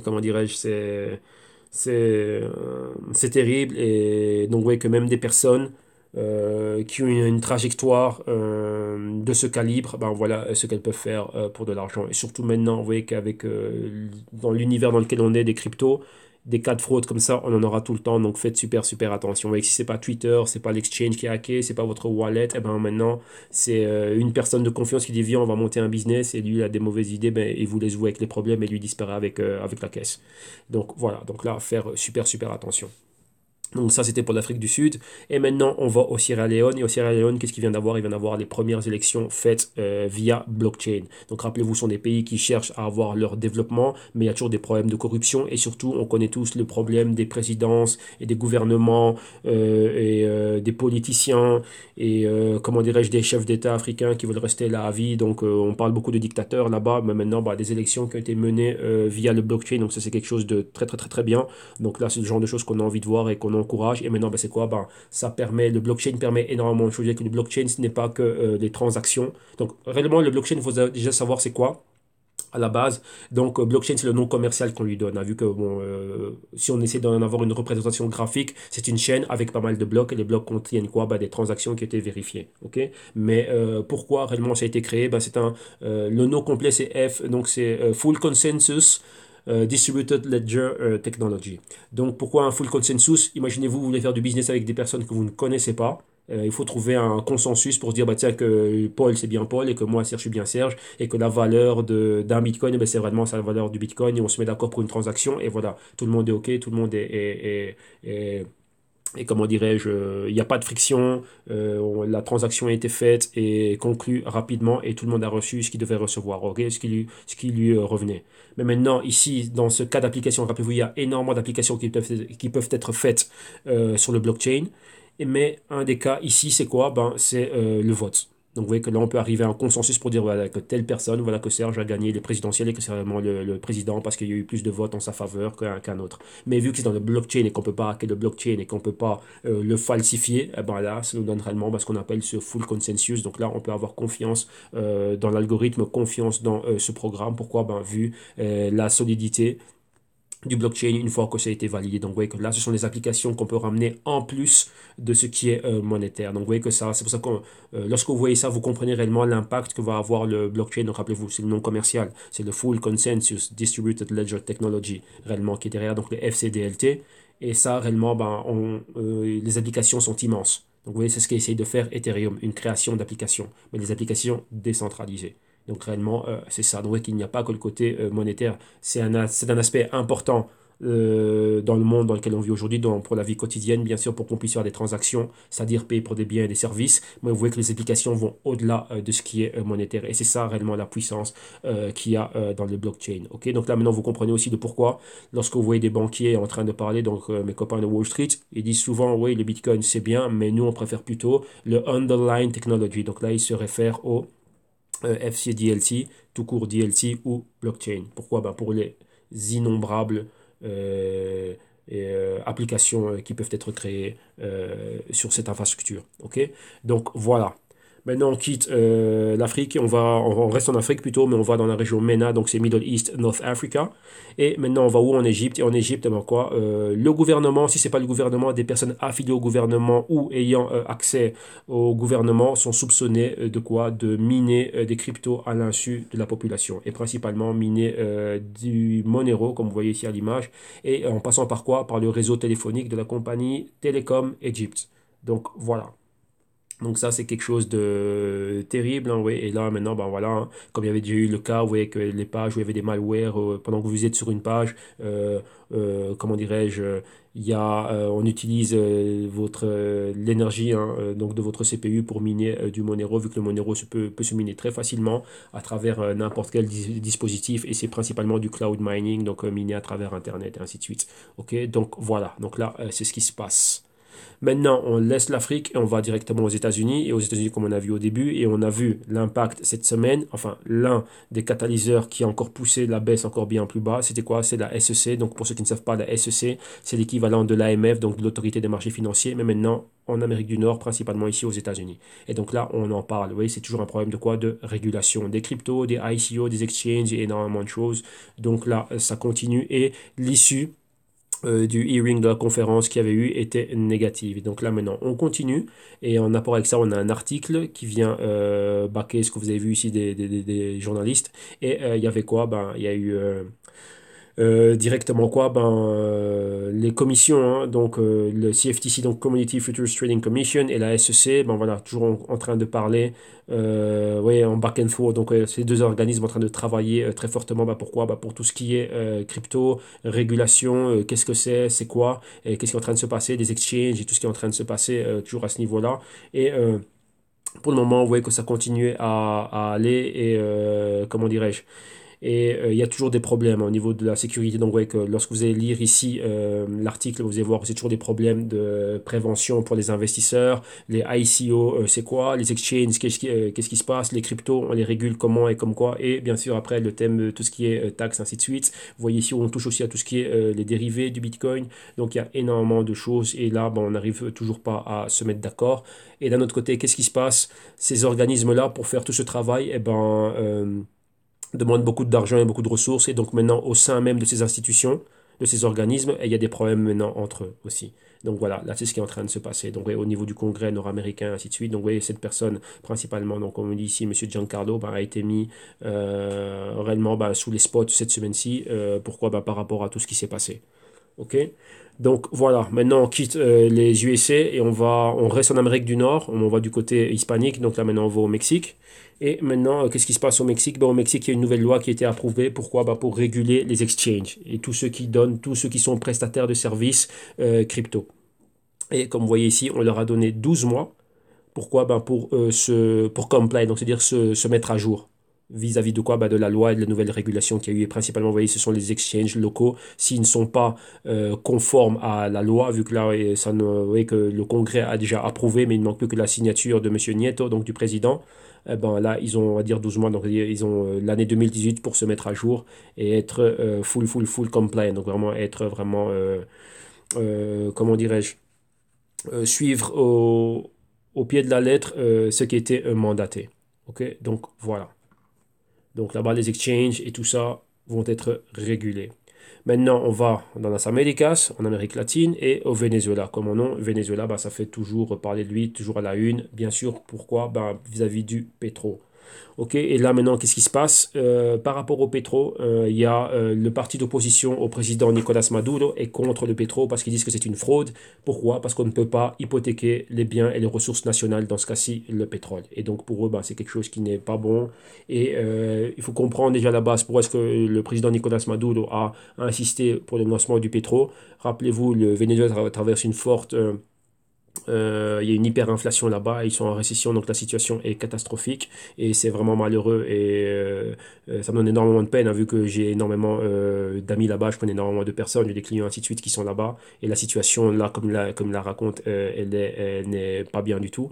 A: comment dirais-je, c'est terrible, et donc vous voyez que même des personnes qui ont une trajectoire de ce calibre, ben voilà ce qu'elles peuvent faire pour de l'argent. Et surtout maintenant, vous voyez qu'avec dans l'univers dans lequel on est des cryptos, des cas de fraude comme ça, on en aura tout le temps. Donc faites super super attention. Vous voyez que si c'est pas Twitter, c'est pas l'exchange qui est hacké, c'est pas votre wallet, et ben maintenant c'est une personne de confiance qui dit viens on va monter un business et lui il a des mauvaises idées, ben il vous laisse vous avec les problèmes et lui disparaît avec la caisse. Donc voilà, donc là faire super super attention. Donc ça, c'était pour l'Afrique du Sud. Et maintenant, on va au Sierra Leone. Et au Sierra Leone, qu'est-ce qu'il vient d'avoir? Il vient d'avoir les premières élections faites via blockchain. Donc rappelez-vous, ce sont des pays qui cherchent à avoir leur développement, mais il y a toujours des problèmes de corruption. Et surtout, on connaît tous le problème des présidences et des gouvernements des politiciens et, comment dirais-je, des chefs d'État africains qui veulent rester là à vie. Donc on parle beaucoup de dictateurs là-bas, mais maintenant, bah, des élections qui ont été menées via le blockchain. Donc ça, c'est quelque chose de très, très, très, très bien. Donc là, c'est le genre de choses qu'on a envie de voir et qu'on encourage. Et maintenant, ben, c'est quoi? Ben, ça permet, le blockchain permet énormément de choses. Et que le blockchain, ce n'est pas que des transactions. Donc, réellement, le blockchain, il faut déjà savoir c'est quoi à la base. Donc, blockchain, c'est le nom commercial qu'on lui donne, hein, vu que bon, si on essaie d'en avoir une représentation graphique, c'est une chaîne avec pas mal de blocs, et les blocs contiennent quoi? Ben, des transactions qui ont été vérifiées. Ok. Mais pourquoi réellement ça a été créé? Ben, le nom complet, c'est F, donc c'est Full Consensus Distributed Ledger Technology. Donc pourquoi un full consensus? Imaginez-vous, vous voulez faire du business avec des personnes que vous ne connaissez pas. Il faut trouver un consensus pour se dire bah, tiens, que Paul c'est bien Paul et que moi Serge je suis bien Serge et que la valeur d'un bitcoin ben, c'est vraiment la valeur du bitcoin et on se met d'accord pour une transaction et voilà, tout le monde est ok, tout le monde et comment dirais-je, il n'y a pas de friction, la transaction a été faite et conclue rapidement et tout le monde a reçu ce qu'il devait recevoir, ok, ce qui lui revenait. Mais maintenant, ici, dans ce cas d'application, rappelez-vous, il y a énormément d'applications qui peuvent être faites sur le blockchain. Mais un des cas ici, c'est quoi? Ben, c'est le vote. Donc vous voyez que là, on peut arriver à un consensus pour dire voilà, que telle personne, voilà que Serge a gagné les présidentielles et que c'est vraiment le président parce qu'il y a eu plus de votes en sa faveur qu'un autre. Mais vu que c'est dans le blockchain et qu'on ne peut pas hacker le blockchain et qu'on ne peut pas le falsifier, eh ben là, ça nous donne réellement ce qu'on appelle ce full consensus. Donc là, on peut avoir confiance dans l'algorithme, confiance dans ce programme. Pourquoi? Ben, vu la solidité du blockchain une fois que ça a été validé. Donc, vous voyez que là, ce sont des applications qu'on peut ramener en plus de ce qui est monétaire. Donc, vous voyez que ça, c'est pour ça que lorsque vous voyez ça, vous comprenez réellement l'impact que va avoir le blockchain. Donc, rappelez-vous, c'est le nom commercial. C'est le Full Consensus Distributed Ledger Technology, réellement, qui est derrière, donc le FCDLT. Et ça, réellement, ben, les applications sont immenses. Donc, vous voyez, c'est ce qu'essaye de faire Ethereum, une création d'applications, mais des applications décentralisées. Donc réellement, c'est ça. Donc qu'il n'y a pas que le côté monétaire. C'est un aspect important dans le monde dans lequel on vit aujourd'hui, pour la vie quotidienne, bien sûr, pour qu'on puisse faire des transactions, c'est-à-dire payer pour des biens et des services. Mais vous voyez que les applications vont au-delà de ce qui est monétaire. Et c'est ça réellement la puissance qu'il y a dans le blockchain. Ok. Donc là, maintenant, vous comprenez aussi de pourquoi, lorsque vous voyez des banquiers en train de parler, donc mes copains de Wall Street, ils disent souvent, oui, le Bitcoin, c'est bien, mais nous, on préfère plutôt le underlying technology. Donc là, ils se réfèrent au FCDLT, tout court DLT ou blockchain. Pourquoi? Ben pour les innombrables euh, applications qui peuvent être créées sur cette infrastructure. Ok. Donc voilà. Maintenant, on quitte l'Afrique, on reste en Afrique plutôt, mais on va dans la région MENA, donc c'est Middle East, North Africa. Et maintenant, on va où? En Égypte. Et en Égypte, ben quoi? Le gouvernement, si c'est pas le gouvernement, des personnes affiliées au gouvernement ou ayant accès au gouvernement sont soupçonnées de quoi? De miner des cryptos à l'insu de la population. Et principalement miner du Monero, comme vous voyez ici à l'image. Et en passant par quoi? Par le réseau téléphonique de la compagnie Telecom Egypt. Donc voilà. Donc ça, c'est quelque chose de terrible, hein, ouais. Et là, maintenant, ben voilà, hein, comme il y avait déjà eu le cas, vous voyez que les pages où il y avait des malwares, pendant que vous êtes sur une page, comment dirais-je, on utilise l'énergie hein, donc de votre CPU pour miner du Monero, vu que le Monero peut se miner très facilement à travers n'importe quel dispositif, et c'est principalement du cloud mining, donc miné à travers Internet, et ainsi de suite. Ok, donc voilà, donc là, c'est ce qui se passe. Maintenant, on laisse l'Afrique et on va directement aux États-Unis. Et aux États-Unis, comme on a vu au début, et on a vu l'impact cette semaine, enfin, l'un des catalyseurs qui a encore poussé la baisse encore bien plus bas, c'était quoi? C'est la SEC. Donc, pour ceux qui ne savent pas, la SEC, c'est l'équivalent de l'AMF, donc de l'autorité des marchés financiers, mais maintenant en Amérique du Nord, principalement ici aux États-Unis. Et donc là, on en parle. Vous voyez, c'est toujours un problème de quoi? De régulation. Des cryptos, des ICO, des exchanges et énormément de choses. Donc là, ça continue. Et l'issue du hearing de la conférence qu'il y avait eu était négative. Et donc là maintenant on continue et en rapport avec ça on a un article qui vient baquer ce que vous avez vu ici des journalistes et il y avait quoi? Ben, il y a eu directement quoi? Ben, les commissions, hein, donc le CFTC, donc Commodity Futures Trading Commission et la SEC, ben voilà, toujours en train de parler, ouais, en back and forth, donc ces deux organismes en train de travailler très fortement, ben, pourquoi? Ben, pour tout ce qui est crypto, régulation, qu'est-ce que c'est quoi, et qu'est-ce qui est en train de se passer, des exchanges et tout ce qui est en train de se passer toujours à ce niveau-là. Et pour le moment, vous voyez que ça continue à aller et comment dirais-je? Et il y a toujours des problèmes au niveau de la sécurité. Donc, vous voyez que lorsque vous allez lire ici l'article, vous allez voir que c'est toujours des problèmes de prévention pour les investisseurs. Les ICO, c'est quoi? Les exchanges, qu'est-ce qui se passe? Les cryptos, on les régule comment et comme quoi? Et bien sûr, après, le thème, tout ce qui est taxes, ainsi de suite. Vous voyez ici, on touche aussi à tout ce qui est les dérivés du Bitcoin. Donc, il y a énormément de choses. Et là, bon, on n'arrive toujours pas à se mettre d'accord. Et d'un autre côté, qu'est-ce qui se passe? Ces organismes-là, pour faire tout ce travail, eh ben, demande beaucoup d'argent et beaucoup de ressources. Et donc maintenant, au sein même de ces institutions, de ces organismes, il y a des problèmes maintenant entre eux aussi. Donc voilà, là c'est ce qui est en train de se passer. Donc ouais, au niveau du Congrès nord-américain, ainsi de suite. Donc oui, cette personne principalement, donc comme on dit ici, M. Giancarlo, bah, a été mis réellement bah, sous les spots cette semaine-ci. Pourquoi? Bah, par rapport à tout ce qui s'est passé. Ok? Donc voilà, maintenant on quitte les USA et on reste en Amérique du Nord, on va du côté hispanique, donc là maintenant on va au Mexique. Et maintenant, qu'est-ce qui se passe au Mexique? Ben, au Mexique, il y a une nouvelle loi qui a été approuvée. Pourquoi? Ben, pour réguler les exchanges et tous ceux qui donnent, tous ceux qui sont prestataires de services crypto. Et comme vous voyez ici, on leur a donné 12 mois. Pourquoi? Ben, pour comply, donc c'est-à-dire se mettre à jour. Vis-à-vis de quoi? Ben, de la loi et de la nouvelle régulation qu'il y a eu. Et principalement, vous voyez, ce sont les exchanges locaux. S'ils ne sont pas conformes à la loi, vu que là, vous voyez que le Congrès a déjà approuvé, mais il ne manque plus que la signature de M. Nieto, donc du président. Eh ben, là, ils ont, on va dire, 12 mois. Donc, ils ont l'année 2018 pour se mettre à jour et être full compliant. Donc, vraiment être vraiment, comment dirais-je, suivre au pied de la lettre ce qui était mandaté. Ok, donc voilà. Donc là-bas, les exchanges et tout ça vont être régulés. Maintenant, on va dans las Américas, en Amérique latine, et au Venezuela. Comme mon nom, Venezuela, bah, ça fait toujours parler de lui, toujours à la une. Bien sûr, pourquoi? Bah, vis-à-vis du pétrole. Ok, et là maintenant, qu'est-ce qui se passe? Par rapport au pétrole, il y a le parti d'opposition au président Nicolas Maduro est contre le pétrole parce qu'ils disent que c'est une fraude. Pourquoi? Parce qu'on ne peut pas hypothéquer les biens et les ressources nationales, dans ce cas-ci, le pétrole. Et donc pour eux, bah, c'est quelque chose qui n'est pas bon. Et il faut comprendre déjà à la base pourquoi est-ce que le président Nicolas Maduro a insisté pour le lancement du pétrole. Rappelez-vous, le Venezuela traverse une forte il y a une hyperinflation là-bas, ils sont en récession, donc la situation est catastrophique et c'est vraiment malheureux et ça me donne énormément de peine, hein, vu que j'ai énormément d'amis là-bas, je connais énormément de personnes, j'ai des clients ainsi de suite qui sont là-bas et la situation là, comme la raconte, elle n'est pas bien du tout.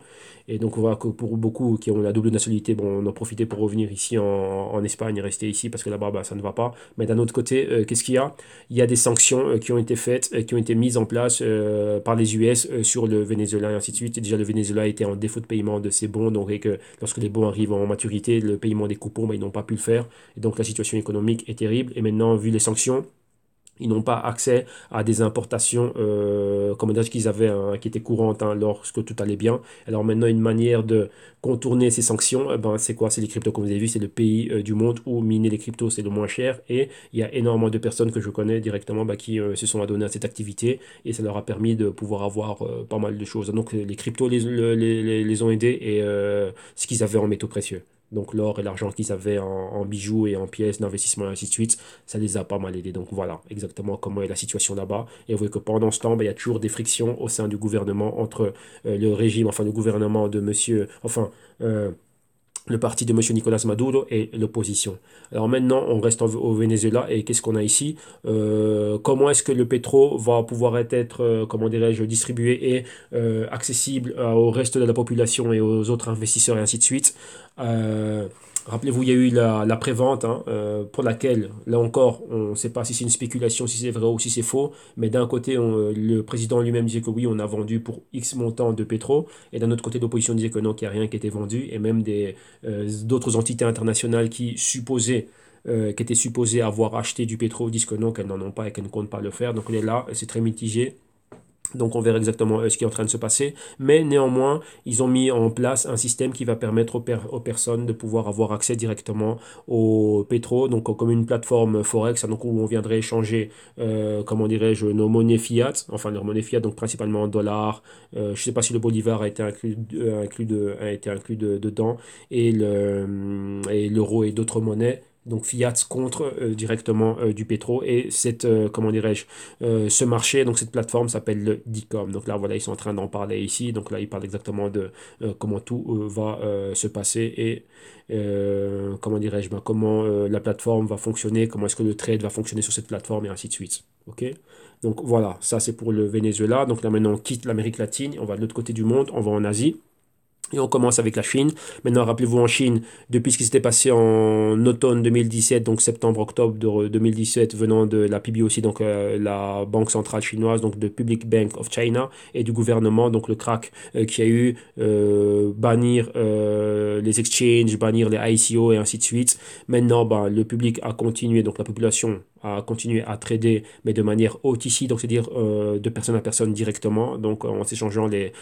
A: Et donc on voit que pour beaucoup qui ont la double nationalité, bon, on en profité pour revenir ici en Espagne et rester ici parce que là-bas bah, ça ne va pas. Mais d'un autre côté, qu'est-ce qu'il y a? Il y a des sanctions qui ont été faites, qui ont été mises en place par les US sur le Venezuela et ainsi de suite. Et déjà, le Venezuela était en défaut de paiement de ses bons, donc et que lorsque les bons arrivent en maturité, le paiement des coupons, bah, ils n'ont pas pu le faire. Et donc la situation économique est terrible. Et maintenant, vu les sanctions, ils n'ont pas accès à des importations comment dire, qu'ils avaient, hein, qui étaient courantes hein, lorsque tout allait bien. Alors maintenant, une manière de contourner ces sanctions, ben, c'est quoi? C'est les cryptos, comme vous avez vu, c'est le pays du monde où miner les cryptos, c'est le moins cher. Et il y a énormément de personnes que je connais directement bah, qui se sont adonnées à cette activité et ça leur a permis de pouvoir avoir pas mal de choses. Donc les cryptos les ont aidés et ce qu'ils avaient en métaux précieux. Donc l'or et l'argent qu'ils avaient en bijoux et en pièces d'investissement et ainsi de suite, ça les a pas mal aidés. Donc voilà exactement comment est la situation là-bas. Et vous voyez que pendant ce temps, ben, il y a toujours des frictions au sein du gouvernement entre le régime, enfin le gouvernement de monsieur, enfin le parti de monsieur Nicolas Maduro et l'opposition. Alors maintenant, on reste au Venezuela et qu'est-ce qu'on a ici? Comment est-ce que le pétrole va pouvoir être, comment dirais-je, distribué et accessible au reste de la population et aux autres investisseurs et ainsi de suite? Rappelez-vous, il y a eu la prévente hein, pour laquelle, là encore, on ne sait pas si c'est une spéculation, si c'est vrai ou si c'est faux, mais d'un côté, le président lui-même disait que oui, on a vendu pour X montant de pétrole, et d'un autre côté, l'opposition disait que non, qu'il n'y a rien qui était vendu, et même d'autres entités internationales qui étaient supposées avoir acheté du pétrole disent que non, qu'elles n'en ont pas et qu'elles ne comptent pas le faire. Donc on est là, c'est très mitigé. Donc on verra exactement ce qui est en train de se passer. Mais néanmoins, ils ont mis en place un système qui va permettre aux personnes de pouvoir avoir accès directement au pétrole, donc comme une plateforme Forex, hein, donc où on viendrait échanger, comment dirais-je, nos monnaies fiat, enfin nos monnaies fiat, donc principalement en dollars. Je ne sais pas si le bolivar a été inclus dedans, et l'euro et d'autres monnaies. Donc fiat contre directement du pétrole et comment dirais-je, ce marché, donc cette plateforme s'appelle le DICOM. Donc là, voilà, ils sont en train d'en parler ici. Donc là, ils parlent exactement de comment tout va se passer et comment dirais-je, ben, comment la plateforme va fonctionner, comment est-ce que le trade va fonctionner sur cette plateforme et ainsi de suite. Ok? Donc voilà, ça c'est pour le Venezuela. Donc là maintenant, on quitte l'Amérique latine, on va de l'autre côté du monde, on va en Asie. Et on commence avec la Chine. Maintenant, rappelez-vous, en Chine, depuis ce qui s'était passé en automne 2017, donc septembre-octobre 2017, venant de la PBOC, donc la Banque centrale chinoise, donc de Public Bank of China, et du gouvernement, donc le crack qu'il y a eu, bannir les exchanges, bannir les ICO et ainsi de suite. Maintenant, ben, le public a continué, donc la population a continué à trader, mais de manière OTC, donc c'est-à-dire de personne à personne directement, donc en s'échangeant les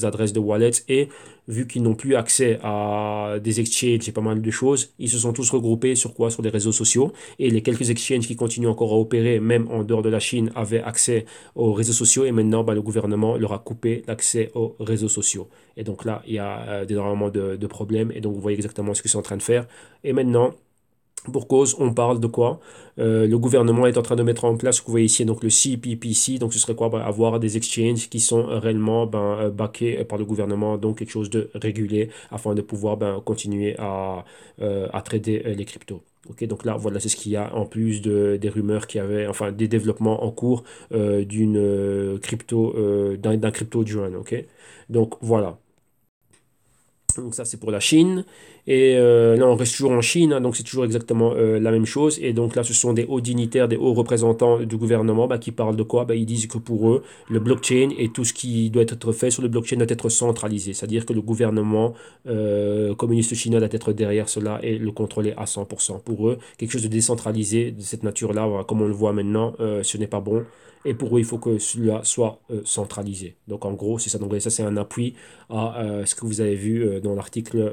A: adresses de wallets et vu qu'ils n'ont plus accès à des exchanges et pas mal de choses, ils se sont tous regroupés sur quoi? Sur les réseaux sociaux. Et les quelques exchanges qui continuent encore à opérer, même en dehors de la Chine, avaient accès aux réseaux sociaux. Et maintenant, bah, le gouvernement leur a coupé l'accès aux réseaux sociaux. Et donc là, il y a énormément de problèmes. Et donc, vous voyez exactement ce qu'ils sont en train de faire. Et maintenant, pour cause, on parle de quoi? Le gouvernement est en train de mettre en place ce que vous voyez ici, donc le CPPC. Donc ce serait quoi? Ben, avoir des exchanges qui sont réellement backés par le gouvernement, donc quelque chose de régulé afin de pouvoir ben, continuer à trader les cryptos. Ok, donc là, voilà, c'est ce qu'il y a en plus des rumeurs qui avaient, enfin des développements en cours d'un crypto yuan. Ok, donc voilà. Donc ça c'est pour la Chine. Et là on reste toujours en Chine, hein, donc c'est toujours exactement la même chose. Et donc là ce sont des hauts dignitaires, des hauts représentants du gouvernement bah, qui parlent de quoi? Bah, ils disent que pour eux, le blockchain et tout ce qui doit être fait sur le blockchain doit être centralisé. C'est-à-dire que le gouvernement communiste chinois doit être derrière cela et le contrôler à 100%. Pour eux, quelque chose de décentralisé de cette nature-là, voilà, comme on le voit maintenant, ce n'est pas bon. Et pour eux, il faut que cela soit centralisé. Donc en gros, c'est ça. Donc ça, c'est un appui à ce que vous avez vu dans l'article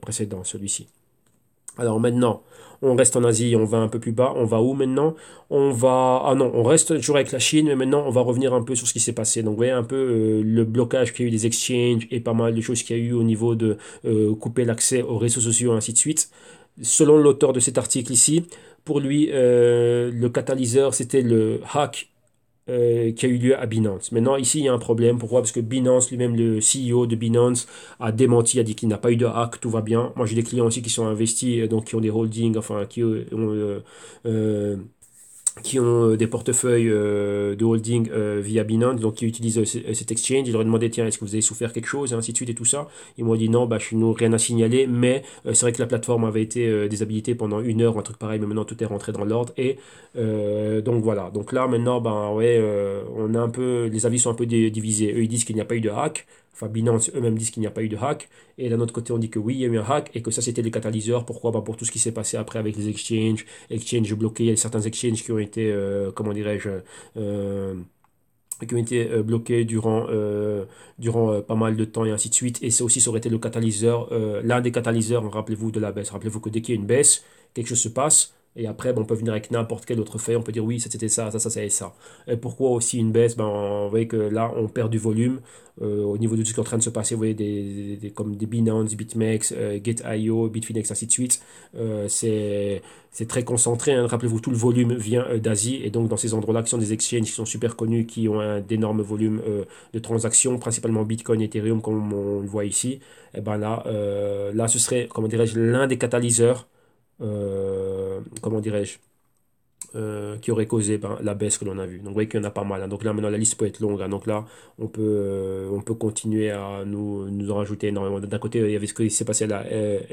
A: précédent, celui-ci. Alors maintenant, on reste en Asie, on va un peu plus bas. On va où maintenant? On va... Ah non, on reste toujours avec la Chine, mais maintenant, on va revenir un peu sur ce qui s'est passé. Donc, vous voyez un peu le blocage qu'il y a eu des exchanges et pas mal de choses qu'il y a eu au niveau de couper l'accès aux réseaux sociaux et ainsi de suite. Selon l'auteur de cet article ici, pour lui, le catalyseur, c'était le hack qui a eu lieu à Binance. Maintenant, ici, il y a un problème. Pourquoi? Parce que Binance, lui-même, le CEO de Binance, a démenti, a dit qu'il n'a pas eu de hack, tout va bien. Moi, j'ai des clients aussi qui sont investis, donc qui ont des holdings, enfin, euh, qui ont des portefeuilles de holding via Binance, donc qui utilisent cet exchange. Je leur ai demandé, tiens, est-ce que vous avez souffert quelque chose, et ainsi de suite et tout ça. Ils m'ont dit non, bah, chez nous, rien à signaler, mais c'est vrai que la plateforme avait été déshabilitée pendant une heure, un truc pareil, mais maintenant tout est rentré dans l'ordre. Et donc voilà. Donc là, maintenant, ben ouais, on a un peu, les avis sont un peu divisés. Eux, ils disent qu'il n'y a pas eu de hack. Enfin, Binance eux-mêmes disent qu'il n'y a pas eu de hack. Et d'un autre côté, on dit que oui, il y a eu un hack et que ça, c'était les catalyseurs. Pourquoi? Bah, pour tout ce qui s'est passé après avec les exchanges bloqués. Il y a certains exchanges qui ont été, comment dirais-je, euh, qui ont été bloqués durant pas mal de temps et ainsi de suite. Et ça aussi, ça aurait été le catalyseur, l'un des catalyseurs, hein, rappelez-vous de la baisse. Rappelez-vous que dès qu'il y a une baisse, quelque chose se passe. Et après, bon, on peut venir avec n'importe quel autre fait. On peut dire oui, c'était ça, ça et ça. Et pourquoi aussi une baisse? Ben, vous voyez que là, on perd du volume au niveau de tout ce qui est en train de se passer. Vous voyez, comme des Binance, BitMEX, Gate.io, Bitfinex, ainsi de suite. C'est très concentré. Hein. Rappelez-vous, tout le volume vient d'Asie. Et donc, dans ces endroits-là, qui sont des exchanges qui sont super connus, qui ont d'énormes volumes de transactions, principalement Bitcoin, Ethereum, comme on le voit ici, et ben là, ce serait, comment dirais-je, l'un des catalyseurs comment dirais-je, qui aurait causé la baisse que l'on a vue. Donc vous voyez qu'il y en a pas mal, hein. Donc là maintenant la liste peut être longue, hein. Donc là on peut continuer à nous en rajouter énormément. D'un côté il y avait ce qui s'est passé à la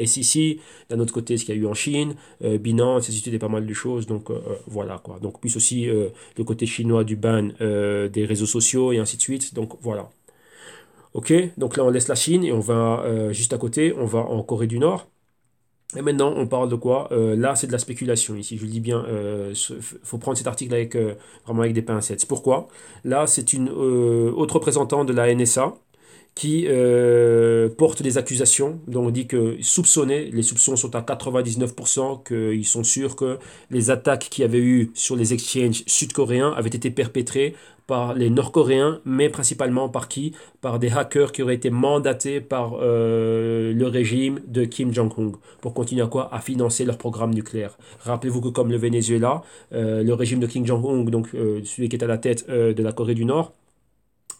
A: SEC, d'un autre côté ce qu'il y a eu en Chine, Binance, ainsi de suite, et pas mal de choses. Donc voilà quoi. Donc plus aussi le côté chinois du ban des réseaux sociaux et ainsi de suite. Donc voilà. Ok, donc là on laisse la Chine et on va juste à côté, on va en Corée du Nord. Et maintenant, on parle de quoi? Là, c'est de la spéculation ici. Je le dis bien, faut prendre cet article avec, vraiment avec des pincettes. Pourquoi? Là, c'est une autre représentante de la NSA qui porte des accusations. Donc on dit que soupçonnés, les soupçons sont à 99%, qu'ils sont sûrs que les attaques qu'il y avait eu sur les exchanges sud-coréens avaient été perpétrées par les Nord-Coréens, mais principalement par qui? Par des hackers qui auraient été mandatés par le régime de Kim Jong-un pour continuer à quoi? À financer leur programme nucléaire. Rappelez-vous que comme le Venezuela, le régime de Kim Jong-un, donc celui qui est à la tête de la Corée du Nord,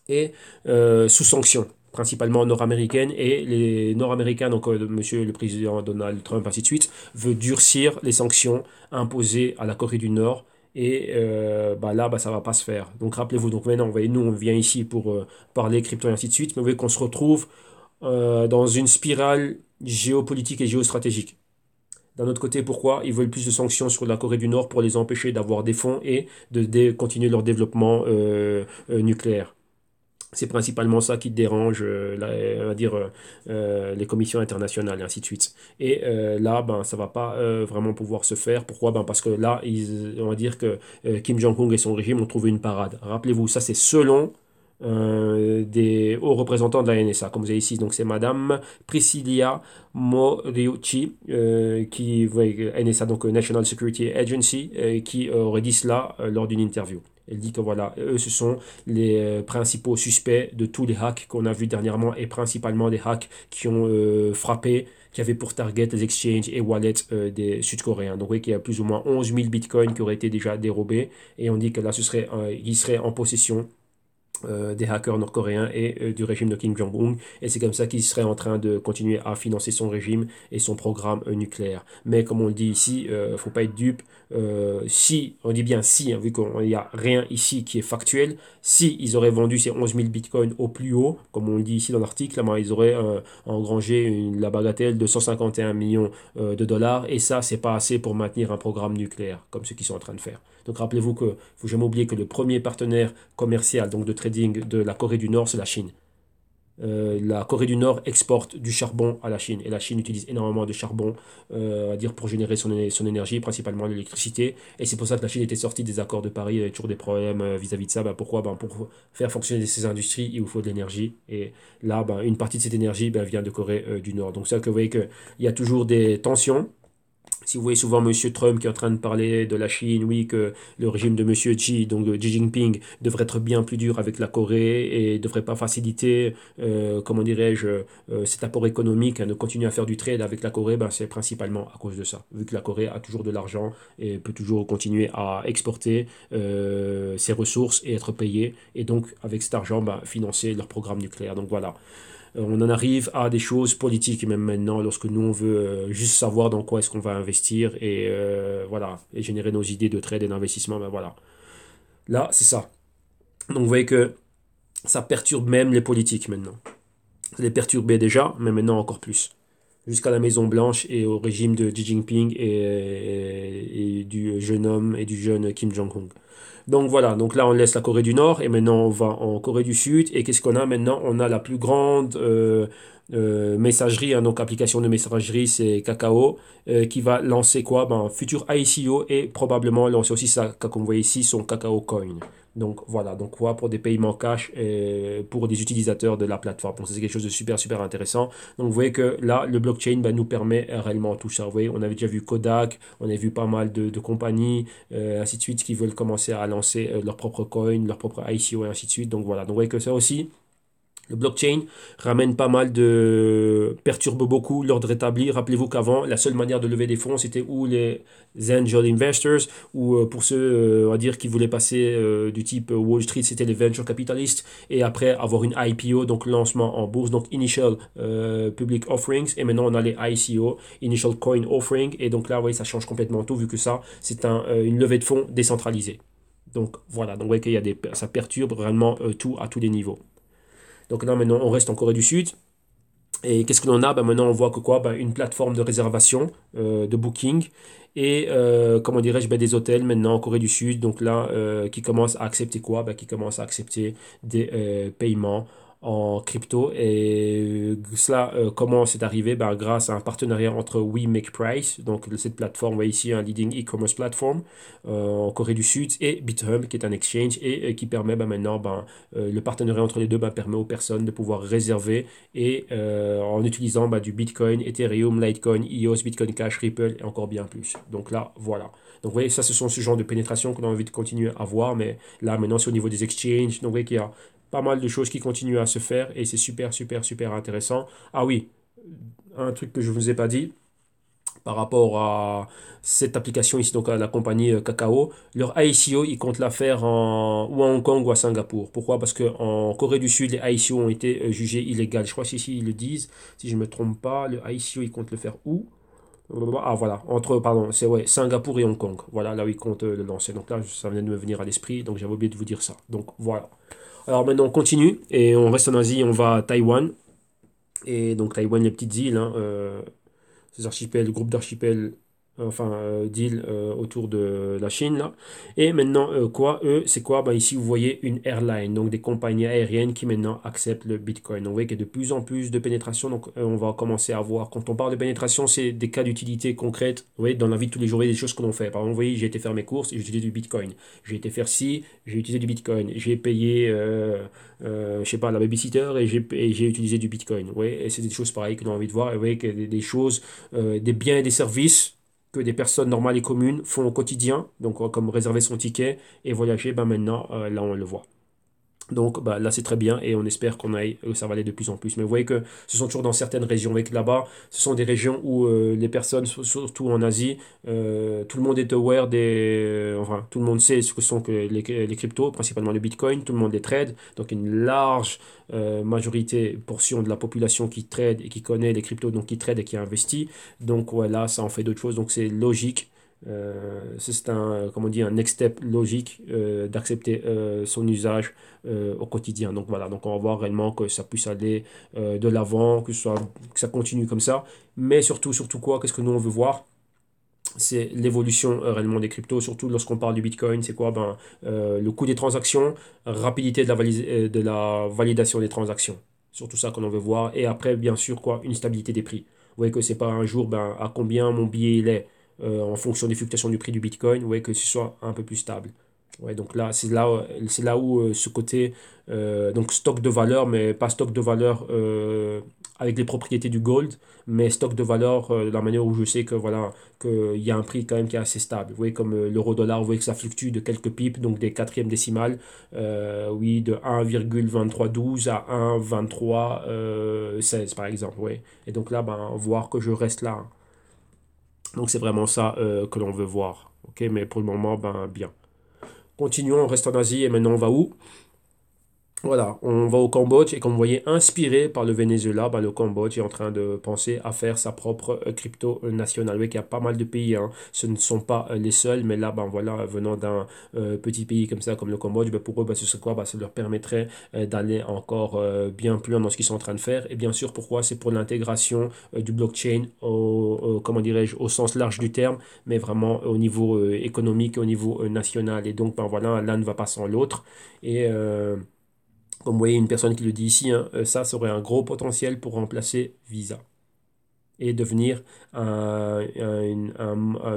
A: est sous sanction, principalement nord-américaine, et les nord-américains, donc monsieur le président Donald Trump, ainsi de suite, veut durcir les sanctions imposées à la Corée du Nord. Et là, ça va pas se faire. Donc rappelez-vous, donc maintenant, vous voyez, nous, on vient ici pour parler crypto et ainsi de suite, mais vous voyez qu'on se retrouve dans une spirale géopolitique et géostratégique. D'un autre côté, pourquoi? Ils veulent plus de sanctions sur la Corée du Nord pour les empêcher d'avoir des fonds et de continuer leur développement nucléaire. C'est principalement ça qui dérange, on va dire, les commissions internationales et ainsi de suite. Et là, ça va pas vraiment pouvoir se faire. Pourquoi? Parce que là, on va dire que Kim Jong-un et son régime ont trouvé une parade. Rappelez-vous, ça c'est selon des hauts représentants de la NSA, comme vous avez ici. Donc c'est Madame Priscilla Moriuchi, NSA, donc National Security Agency, qui aurait dit cela lors d'une interview. Elle dit que voilà, eux, ce sont les principaux suspects de tous les hacks qu'on a vus dernièrement et principalement des hacks qui ont frappé, qui avaient pour target les exchanges et wallets des Sud-Coréens. Donc, vous voyez qu'il y a plus ou moins 11 000 bitcoins qui auraient été déjà dérobés et on dit que là, ils seraient en possession des hackers nord-coréens et du régime de Kim Jong-un. Et c'est comme ça qu'il serait en train de continuer à financer son régime et son programme nucléaire. Mais comme on le dit ici, faut pas être dupe. Si, on dit bien si, hein, vu qu'il n'y a rien ici qui est factuel, si ils auraient vendu ces 11 000 bitcoins au plus haut, comme on le dit ici dans l'article, ils auraient engrangé la bagatelle de 151 millions de dollars. Et ça, c'est pas assez pour maintenir un programme nucléaire, comme ceux qui sont en train de faire. Donc rappelez-vous que, faut jamais oublier que le premier partenaire commercial, donc de trading de la Corée du Nord, c'est la Chine. La Corée du Nord exporte du charbon à la Chine et la Chine utilise énormément de charbon à dire pour générer son énergie, principalement l'électricité. Et c'est pour ça que la Chine était sortie des accords de Paris. Il y avait toujours des problèmes vis-à-vis de ça. Pourquoi? Pour faire fonctionner ces industries, il vous faut de l'énergie. Et là, une partie de cette énergie vient de Corée du Nord. Donc c'est ça que vous voyez qu'il y a toujours des tensions. Si vous voyez souvent Monsieur Trump qui est en train de parler de la Chine, oui, que le régime de Monsieur Xi, donc de Xi Jinping, devrait être bien plus dur avec la Corée et ne devrait pas faciliter, comment dirais-je, cet apport économique, hein, de continuer à faire du trade avec la Corée, c'est principalement à cause de ça. Vu que la Corée a toujours de l'argent et peut toujours continuer à exporter ses ressources et être payée, et donc avec cet argent, financer leur programme nucléaire. Donc voilà. On en arrive à des choses politiques même maintenant lorsque nous on veut juste savoir dans quoi est-ce qu'on va investir et voilà et générer nos idées de trade et d'investissement. Voilà. Là c'est ça. Donc vous voyez que ça perturbe même les politiques maintenant. Ça les perturbait déjà, mais maintenant encore plus. Jusqu'à la Maison Blanche et au régime de Xi Jinping et du jeune homme et du jeune Kim Jong-un. Donc voilà, donc là on laisse la Corée du Nord et maintenant on va en Corée du Sud. Et qu'est-ce qu'on a maintenant? On a la plus grande messagerie, hein, donc application de messagerie, c'est Kakao, qui va lancer quoi? Futur ICO et probablement lancer aussi ça, comme vous voyez ici, son Kakao Coin. Donc voilà, donc quoi pour des paiements cash pour des utilisateurs de la plateforme. Donc c'est quelque chose de super super intéressant. Donc vous voyez que là le blockchain nous permet réellement tout ça. Vous voyez, on avait déjà vu Kodak, on a vu pas mal de compagnies, ainsi de suite, qui veulent commencer à lancer leur propre coin, leur propre ICO et ainsi de suite. Donc voilà, donc vous voyez que ça aussi Le blockchain ramène pas mal perturbe beaucoup l'ordre établi. Rappelez-vous qu'avant, la seule manière de lever des fonds, c'était ou les angel investors, ou pour ceux, on va dire, qui voulaient passer du type Wall Street, c'était les venture capitalistes, et après avoir une IPO, donc lancement en bourse, donc Initial Public Offerings, et maintenant on a les ICO, Initial Coin Offering, et donc là, vous voyez, ça change complètement tout, vu que ça, c'est une levée de fonds décentralisée. Donc voilà, donc vous voyez qu'il y a ça perturbe vraiment tout à tous les niveaux. Donc là, maintenant, on reste en Corée du Sud. Et qu'est-ce que l'on a? Ben, maintenant, on voit que quoi? Ben, une plateforme de réservation, de booking, et comment dirais-je, ben, des hôtels maintenant en Corée du Sud. Donc là, qui commencent à accepter quoi? Ben, qui commencent à accepter des paiements en crypto. Et cela, comment c'est arrivé? Ben, grâce à un partenariat entre WeMakePrice, donc cette plateforme, vous voyez ici un leading e-commerce platform en Corée du Sud, et BitHub, qui est un exchange, et qui permet ben, maintenant, le partenariat entre les deux ben, permet aux personnes de pouvoir réserver et en utilisant du Bitcoin, Ethereum, Litecoin, EOS, Bitcoin Cash, Ripple et encore bien plus. Donc là, voilà. Donc vous voyez, ça, ce sont ce genre de pénétration qu'on a envie de continuer à voir, mais là, maintenant, c'est au niveau des exchanges. Donc vous voyez qu'il y a pas mal de choses qui continuent à se faire et c'est super, super, super intéressant. Ah oui, un truc que je ne vous ai pas dit, par rapport à cette application ici, donc à la compagnie Kakao. Leur ICO, ils comptent la faire ou à Hong Kong ou à Singapour. Pourquoi? Parce qu'en Corée du Sud, les ICO ont été jugés illégaux. Je crois qu'ici, ils le disent. Si je ne me trompe pas, le ICO, ils comptent le faire où? Ah voilà, pardon, c'est ouais, Singapour et Hong Kong. Voilà, là où ils comptent le lancer. Donc là, ça venait de me venir à l'esprit, donc j'avais oublié de vous dire ça. Donc voilà. Alors maintenant, on continue et on reste en Asie, on va à Taïwan. Et donc Taïwan, les petites îles, hein, ces archipels, groupes d'archipels, enfin d'îles autour de la Chine là. Et maintenant, quoi, eux, c'est quoi? Ben, ici, vous voyez une airline, donc des compagnies aériennes qui maintenant acceptent le Bitcoin. Donc, vous voyez qu'il y a de plus en plus de pénétration. Donc, on va commencer à voir. Quand on parle de pénétration, c'est des cas d'utilité concrète. Vous voyez, dans la vie de tous les jours, il y a des choses que l'on fait. Par exemple, vous voyez, j'ai été faire mes courses et j'ai utilisé du Bitcoin. J'ai été faire ci, j'ai utilisé du Bitcoin. J'ai payé, je sais pas, la babysitter et j'ai utilisé du Bitcoin. Vous voyez, et c'est des choses pareilles que l'on a envie de voir. Et vous voyez qu'il y a des choses des biens et des services que des personnes normales et communes font au quotidien, donc comme réserver son ticket et voyager, ben maintenant, là on le voit. Donc bah, là c'est très bien et on espère ça va aller de plus en plus. Mais vous voyez que ce sont toujours dans certaines régions. Avec là-bas, ce sont des régions où les personnes, surtout en Asie, tout le monde est aware enfin tout le monde sait ce que sont que les cryptos, principalement le Bitcoin, tout le monde les trade. Donc une large portion de la population qui trade et qui connaît les cryptos, donc qui trade et qui investit. Donc voilà, ça en fait d'autres choses. Donc c'est logique c'est comment on dit, un next step logique d'accepter son usage au quotidien. Donc voilà, donc on va voir réellement que ça puisse aller de l'avant, que ça continue comme ça. Mais surtout, surtout quoi, qu'est-ce que nous on veut voir? C'est l'évolution réellement des cryptos, surtout lorsqu'on parle du Bitcoin, c'est quoi? Le coût des transactions, rapidité de la validation des transactions. Surtout ça que l'on veut voir. Et après, bien sûr, quoi, une stabilité des prix. Vous voyez que c'est pas un jour, à combien mon billet il est en fonction des fluctuations du prix du Bitcoin. Vous voyez que ce soit un peu plus stable. Ouais, donc là, c'est là où ce côté, donc stock de valeur, mais pas stock de valeur avec les propriétés du gold, mais stock de valeur de la manière où je sais que voilà, qu'il y a un prix quand même qui est assez stable. Vous voyez, comme l'euro-dollar, vous voyez que ça fluctue de quelques pips, donc des quatrièmes décimales, oui, de 1,2312 à 1,2316 par exemple. Ouais. Et donc là, voir que je reste là, hein. Donc c'est vraiment ça que l'on veut voir. Ok, mais pour le moment, bien. Continuons, on reste en Asie et maintenant on va où? Voilà, on va au Cambodge et comme vous voyez, inspiré par le Venezuela, le Cambodge est en train de penser à faire sa propre crypto nationale. Oui, qu'il y a pas mal de pays, hein. Ce ne sont pas les seuls, mais là, voilà, venant d'un petit pays comme ça, comme le Cambodge, pour eux, ce serait quoi? Ça leur permettrait d'aller encore bien plus loin dans ce qu'ils sont en train de faire. Et bien sûr, pourquoi? C'est pour l'intégration du blockchain comment dirais-je, au sens large du terme, mais vraiment au niveau économique, au niveau national. Et donc, voilà, l'un ne va pas sans l'autre. Et comme vous voyez, une personne qui le dit ici, hein, ça aurait un gros potentiel pour remplacer Visa et devenir une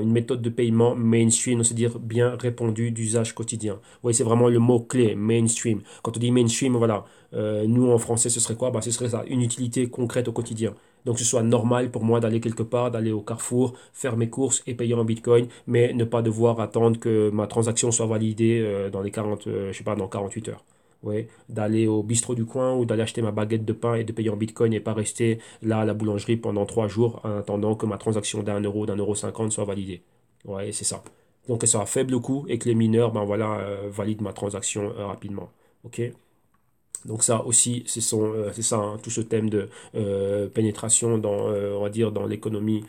A: méthode de paiement mainstream, c'est-à-dire bien répandue d'usage quotidien. Vous voyez, c'est vraiment le mot-clé, mainstream. Quand on dit mainstream, voilà, nous en français, ce serait quoi? Ce serait ça, une utilité concrète au quotidien. Donc, ce soit normal pour moi d'aller quelque part, d'aller au Carrefour, faire mes courses et payer en Bitcoin, mais ne pas devoir attendre que ma transaction soit validée dans les 40, je sais pas, dans 48 heures. Ouais, d'aller au bistrot du coin ou d'aller acheter ma baguette de pain et de payer en bitcoin et pas rester là à la boulangerie pendant 3 jours en attendant que ma transaction d'1 euro, d'1,50 € soit validée. Ouais, c'est ça. Donc, que ça a faible coût et que les mineurs, ben voilà, valident ma transaction rapidement. OK? Donc ça aussi, c'est ça, hein, tout ce thème de pénétration dans, on va dire, dans l'économie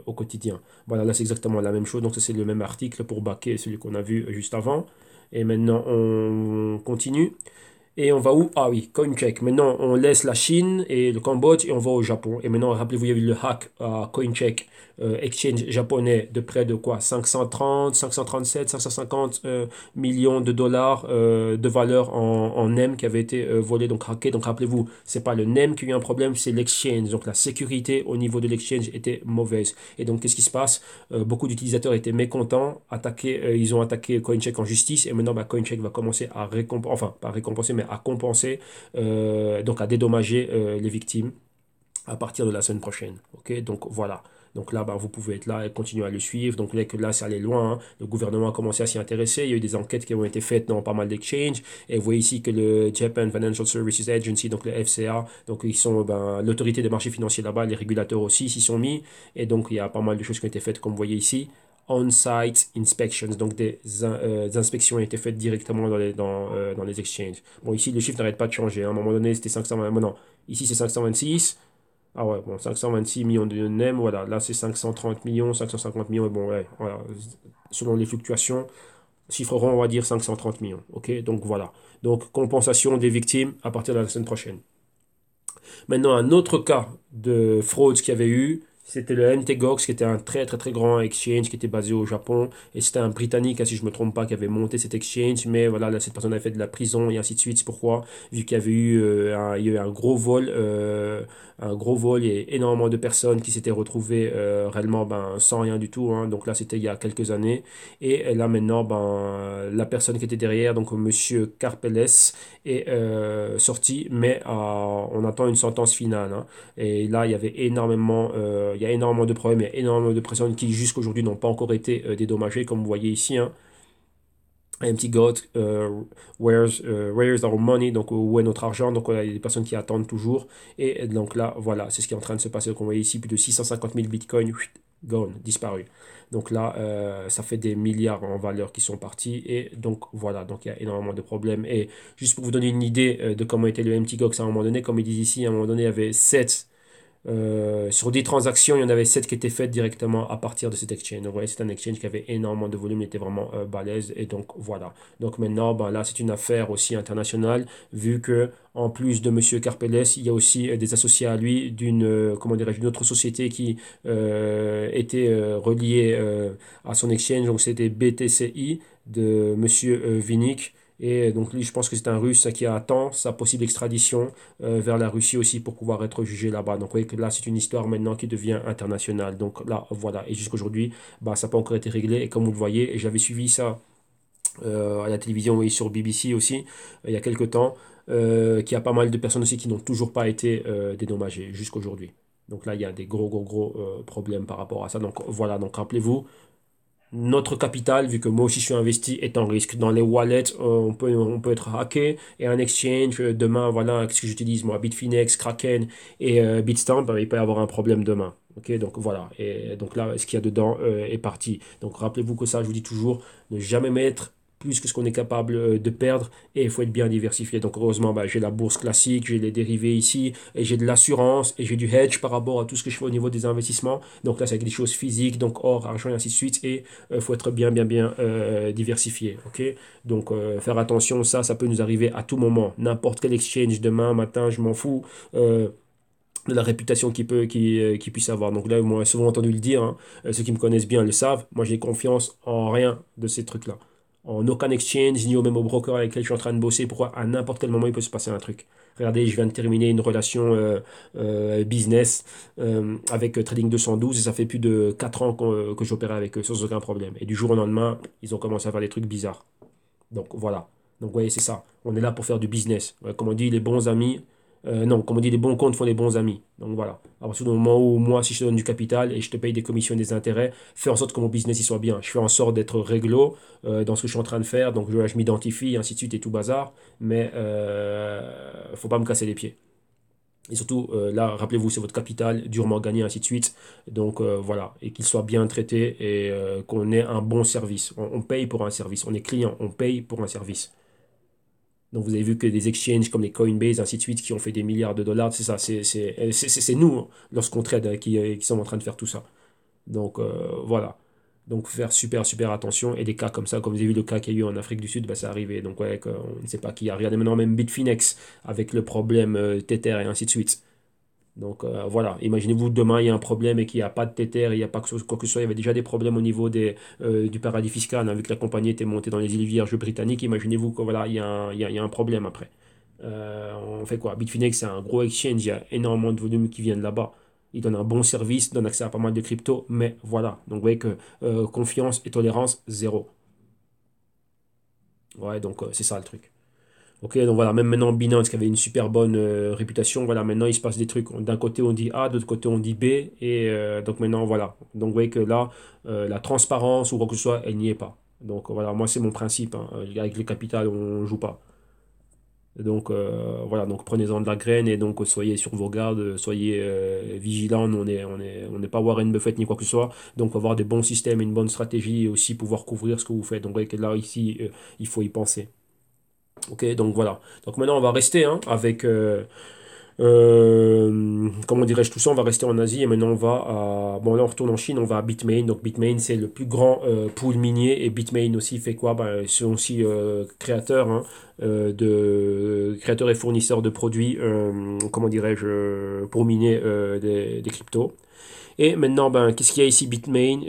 A: au quotidien. Voilà, là c'est exactement la même chose. Donc ça c'est le même article pour baquer celui qu'on a vu juste avant. Et maintenant on continue. Et on va où? Ah oui, CoinCheck. Maintenant, on laisse la Chine et le Cambodge et on va au Japon. Et maintenant, rappelez-vous, il y a eu le hack à CoinCheck, exchange japonais, de près de quoi? 530, 537, 550 millions de dollars de valeur en NEM qui avait été volé, donc hacké. Donc rappelez-vous, c'est pas le NEM qui a eu un problème, c'est l'exchange. Donc la sécurité au niveau de l'exchange était mauvaise. Et donc, qu'est-ce qui se passe? Beaucoup d'utilisateurs étaient mécontents, ils ont attaqué CoinCheck en justice, et maintenant bah, CoinCheck va commencer à récompenser, enfin pas récompenser, mais à compenser, donc à dédommager les victimes à partir de la semaine prochaine. Ok, donc voilà. Donc là, bah, vous pouvez être là et continuer à le suivre. Donc là, ça allait loin, hein. Le gouvernement a commencé à s'y intéresser. Il y a eu des enquêtes qui ont été faites dans pas mal d'exchanges. Et vous voyez ici que le Japan Financial Services Agency, donc le FCA, donc ils sont ben, l'autorité des marchés financiers là-bas, les régulateurs aussi s'y sont mis. Et donc il y a pas mal de choses qui ont été faites, comme vous voyez ici. On-site inspections, donc des inspections ont été faites directement dans les exchanges. Bon, ici, le chiffre n'arrête pas de changer, hein. À un moment donné, c'était 520. Bon, non, ici, c'est 526. Ah ouais, bon, 526 millions de NEM, voilà. Là, c'est 530 millions, 550 millions, et bon, ouais, voilà. Selon les fluctuations, chiffre rond, on va dire 530 millions. Ok, donc voilà. Donc, compensation des victimes à partir de la semaine prochaine. Maintenant, un autre cas de fraude qu'il y avait eu, c'était le MTGOX, qui était un très très très grand exchange qui était basé au Japon. Et c'était un Britannique, hein, si je ne me trompe pas, qui avait monté cet exchange. Mais voilà, là, cette personne avait fait de la prison et ainsi de suite. C'est pourquoi, vu qu'il y avait eu, il y a eu un gros vol et énormément de personnes qui s'étaient retrouvées réellement ben, sans rien du tout, hein. Donc là, c'était il y a quelques années. Et là, maintenant, ben, la personne qui était derrière, donc Monsieur Carpeles, est sorti, mais on attend une sentence finale, hein. Et là, il y a énormément de problèmes, il y a énormément de personnes qui jusqu'à aujourd'hui n'ont pas encore été dédommagées, comme vous voyez ici, hein. Empty God, where's our money, donc où est notre argent, donc il y a des personnes qui attendent toujours, et donc là, voilà, c'est ce qui est en train de se passer, donc on voit ici plus de 650 000 bitcoins, gone, disparu. Donc là, ça fait des milliards en valeur qui sont partis, et donc voilà, donc il y a énormément de problèmes, et juste pour vous donner une idée de comment était le Empty Gox à un moment donné, comme ils disent ici, à un moment donné, il y avait 7 sur 10 transactions, il y en avait 7 qui étaient faites directement à partir de cet exchange. Donc, vous voyez, c'est un exchange qui avait énormément de volume, il était vraiment balèze. Et donc, voilà. Donc, maintenant, ben, là, c'est une affaire aussi internationale, vu que en plus de Monsieur Carpeles, il y a aussi des associés à lui comment dirais-je, d'une autre société qui était reliée à son exchange. Donc, c'était BTCI de Monsieur Vinik. Et donc, lui, je pense que c'est un Russe qui attend sa possible extradition vers la Russie aussi pour pouvoir être jugé là-bas. Donc, vous voyez que là, c'est une histoire maintenant qui devient internationale. Donc, là, voilà. Et jusqu'à aujourd'hui, bah, ça n'a pas encore été réglé. Et comme vous le voyez, et j'avais suivi ça à la télévision, oui, sur BBC aussi, il y a quelques temps, qu'il y a pas mal de personnes aussi qui n'ont toujours pas été dédommagées jusqu'à aujourd'hui. Donc là, il y a des gros, gros, gros problèmes par rapport à ça. Donc voilà, donc rappelez-vous, notre capital, vu que moi aussi je suis investi, est en risque. Dans les wallets, on peut être hacké et un exchange, demain, voilà, qu'est-ce que j'utilise moi, Bitfinex, Kraken et Bitstamp, il peut y avoir un problème demain. Ok, donc voilà. Et donc là, ce qu'il y a dedans est parti. Donc rappelez-vous que ça, je vous dis toujours, ne jamais mettre plus que ce qu'on est capable de perdre et il faut être bien diversifié. Donc heureusement, bah, j'ai la bourse classique, j'ai les dérivés ici et j'ai de l'assurance et j'ai du hedge par rapport à tout ce que je fais au niveau des investissements. Donc là, c'est des choses physiques, donc or, argent et ainsi de suite. Et il faut être bien, bien, bien diversifié. Ok, donc faire attention, ça peut nous arriver à tout moment. N'importe quel exchange, demain, matin, je m'en fous. De la réputation qu'il puisse avoir. Donc là, moi, j'ai souvent entendu le dire, hein. Ceux qui me connaissent bien le savent. Moi, j'ai confiance en rien de ces trucs-là. En aucun exchange, ni au même au broker avec lequel je suis en train de bosser. Pourquoi? À n'importe quel moment, il peut se passer un truc. Regardez, je viens de terminer une relation business avec Trading 212 et ça fait plus de 4 ans que j'opérais avec eux sans aucun problème. Et du jour au lendemain, ils ont commencé à faire des trucs bizarres. Donc voilà. Donc vous voyez, c'est ça. On est là pour faire du business. Ouais, comme on dit, les bons amis Non, comme on dit, les bons comptes font les bons amis. Donc voilà. À partir du moment où moi, si je te donne du capital et je te paye des commissions et des intérêts, fais en sorte que mon business il soit bien. Je fais en sorte d'être réglo dans ce que je suis en train de faire. Donc je m'identifie, ainsi de suite et tout bazar. Mais faut pas me casser les pieds. Et surtout, là, rappelez-vous, c'est votre capital, durement gagné, ainsi de suite. Donc voilà, et qu'il soit bien traité et qu'on ait un bon service. On paye pour un service. On est client, on paye pour un service. Donc vous avez vu que des exchanges comme les Coinbase, ainsi de suite, qui ont fait des milliards de dollars, c'est ça, c'est nous, hein, lorsqu'on trade, qui sommes en train de faire tout ça. Donc voilà. Donc faire super super attention. Et des cas comme ça, comme vous avez vu le cas qu'il y a eu en Afrique du Sud, bah, ça arrivait. Donc ouais, on ne sait pas qui a. Regardez maintenant même Bitfinex avec le problème Tether et ainsi de suite. Donc voilà, imaginez-vous demain il y a un problème et qu'il n'y a pas de Tether, il n'y a pas quoi que ce soit, il y avait déjà des problèmes au niveau du paradis fiscal, hein, vu que la compagnie était montée dans les îles Vierges britanniques, imaginez-vous que voilà, il y a un problème après. On fait quoi? Bitfinex c'est un gros exchange, il y a énormément de volumes qui viennent là-bas. Il donne un bon service, donne accès à pas mal de crypto, mais voilà. Donc vous voyez que confiance et tolérance, zéro. Ouais, donc c'est ça le truc. Ok, donc voilà, même maintenant Binance qui avait une super bonne réputation, voilà, maintenant il se passe des trucs. D'un côté on dit A, de l'autre côté on dit B, et donc maintenant voilà. Donc vous voyez que là, la transparence ou quoi que ce soit, elle n'y est pas. Donc voilà, moi c'est mon principe, hein. Avec le capital on ne joue pas. Donc voilà, donc prenez-en de la graine et donc soyez sur vos gardes, soyez vigilants. On n'est pas Warren Buffett ni quoi que ce soit. Donc il faut avoir des bons systèmes, une bonne stratégie et aussi pouvoir couvrir ce que vous faites. Donc vous voyez que là ici, il faut y penser. Ok, donc voilà. Donc maintenant, on va rester hein, avec, comment dirais-je, tout ça, on va rester en Asie et maintenant on va à, bon là on retourne en Chine, on va à Bitmain. Donc Bitmain c'est le plus grand pool minier et Bitmain aussi fait quoi? Ben, ils sont aussi créateurs, hein, créateurs et fournisseurs de produits, comment dirais-je, pour miner des cryptos. Et maintenant, ben, qu'est-ce qu'il y a ici, Bitmain?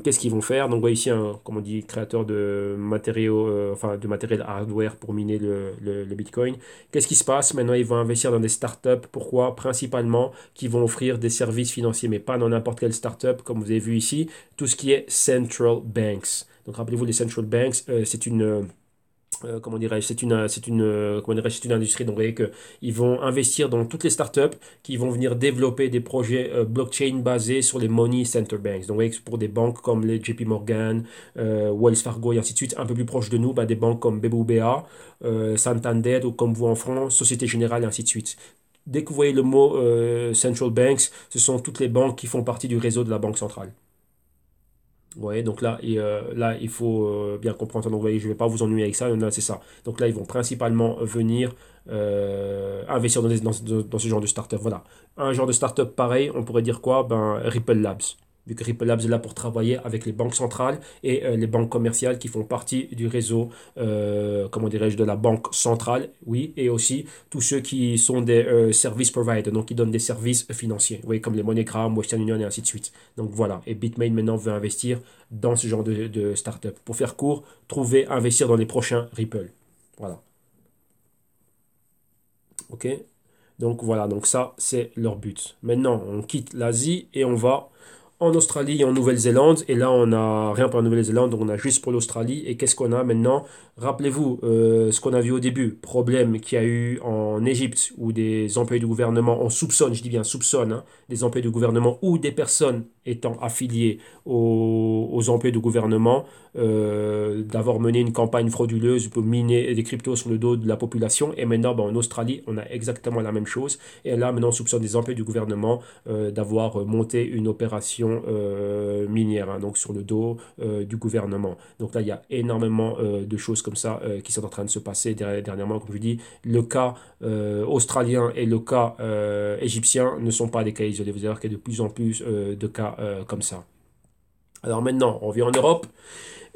A: Qu'est-ce qu'ils vont faire? Donc, on voit ici un, comme on dit, créateur de matériaux, enfin, de matériel hardware pour miner le Bitcoin. Qu'est-ce qui se passe? Maintenant, ils vont investir dans des startups. Pourquoi? Principalement, qui vont offrir des services financiers, mais pas dans n'importe quelle startup, comme vous avez vu ici, tout ce qui est central banks. Donc, rappelez-vous, les central banks, c'est une comment dirais-je, comment dirais-je, c'est une industrie. Donc, vous voyez qu'ils vont investir dans toutes les startups qui vont venir développer des projets blockchain basés sur les money center banks. Donc, vous voyez que pour des banques comme les JP Morgan, Wells Fargo et ainsi de suite, un peu plus proches de nous, bah, des banques comme BBVA, Santander ou comme vous en France, Société Générale et ainsi de suite. Dès que vous voyez le mot central banks, ce sont toutes les banques qui font partie du réseau de la banque centrale. Ouais, donc là, là, il faut bien comprendre. Donc, vous voyez, je ne vais pas vous ennuyer avec ça. Là, c'est ça. Donc là, ils vont principalement venir investir dans ce genre de startup. Voilà. Un genre de startup pareil, on pourrait dire quoi? Ben, Ripple Labs. Vu que Ripple Labs est là pour travailler avec les banques centrales et les banques commerciales qui font partie du réseau, comment dirais-je, de la banque centrale, oui, et aussi tous ceux qui sont des service providers, donc qui donnent des services financiers, vous voyez, comme les MoneyGram, Western Union et ainsi de suite. Donc voilà, et Bitmain maintenant veut investir dans ce genre de start-up. Pour faire court, trouver, investir dans les prochains Ripple. Voilà. OK? Donc voilà, donc ça, c'est leur but. Maintenant, on quitte l'Asie et on va en Australie et en Nouvelle-Zélande. Et là, on n'a rien pour la Nouvelle-Zélande, on a juste pour l'Australie. Et qu'est-ce qu'on a maintenant? Rappelez-vous ce qu'on a vu au début. Problème qu'il y a eu en Égypte où des employés du gouvernement, on soupçonne, je dis bien soupçonne, hein, des employés du gouvernement ou des personnes étant affiliées aux employés du gouvernement d'avoir mené une campagne frauduleuse pour miner des cryptos sur le dos de la population. Et maintenant, ben, en Australie, on a exactement la même chose. Et là, maintenant, on soupçonne des employés du gouvernement d'avoir monté une opération minière, hein, donc sur le dos du gouvernement. Donc là, il y a énormément de choses comme ça qui sont en train de se passer dernièrement. Comme je dis, le cas australien et le cas égyptien ne sont pas des cas isolés. Vous allez voir qu'il y a de plus en plus de cas comme ça. Alors maintenant, on vient en Europe.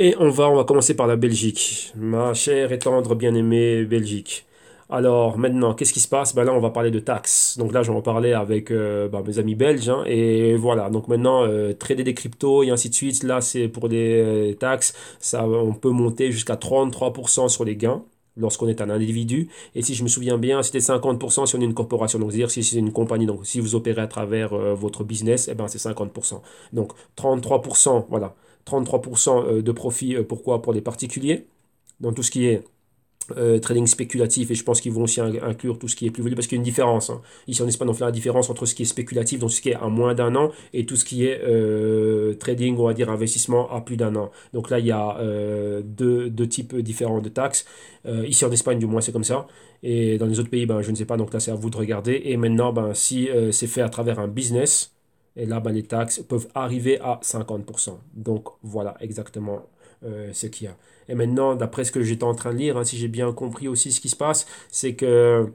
A: Et on va commencer par la Belgique. Ma chère et tendre bien-aimée Belgique. Alors maintenant, qu'est-ce qui se passe? Ben là, on va parler de taxes. Donc là, j'en parlais avec ben, mes amis belges, hein, et voilà. Donc maintenant, trader des cryptos et ainsi de suite, là, c'est pour des taxes. Ça, on peut monter jusqu'à 33% sur les gains lorsqu'on est un individu. Et si je me souviens bien, c'était 50% si on est une corporation. Donc, c'est-à-dire si c'est une compagnie. Donc, si vous opérez à travers votre business, eh ben, c'est 50%. Donc, 33%, voilà. 33% de profit, pourquoi? Pour les particuliers, dans tout ce qui est trading spéculatif, et je pense qu'ils vont aussi inclure tout ce qui est plus-value parce qu'il y a une différence, hein. Ici en Espagne on fait la différence entre ce qui est spéculatif, donc ce qui est à moins d'un an, et tout ce qui est trading, on va dire investissement à plus d'un an. Donc là il y a deux types différents de taxes. Ici en Espagne du moins c'est comme ça, et dans les autres pays ben, je ne sais pas, donc là c'est à vous de regarder. Et maintenant ben, si c'est fait à travers un business, et là ben, les taxes peuvent arriver à 50%. Donc voilà exactement ce qu'il y a. Et maintenant, d'après ce que j'étais en train de lire, hein, si j'ai bien compris aussi ce qui se passe, c'est que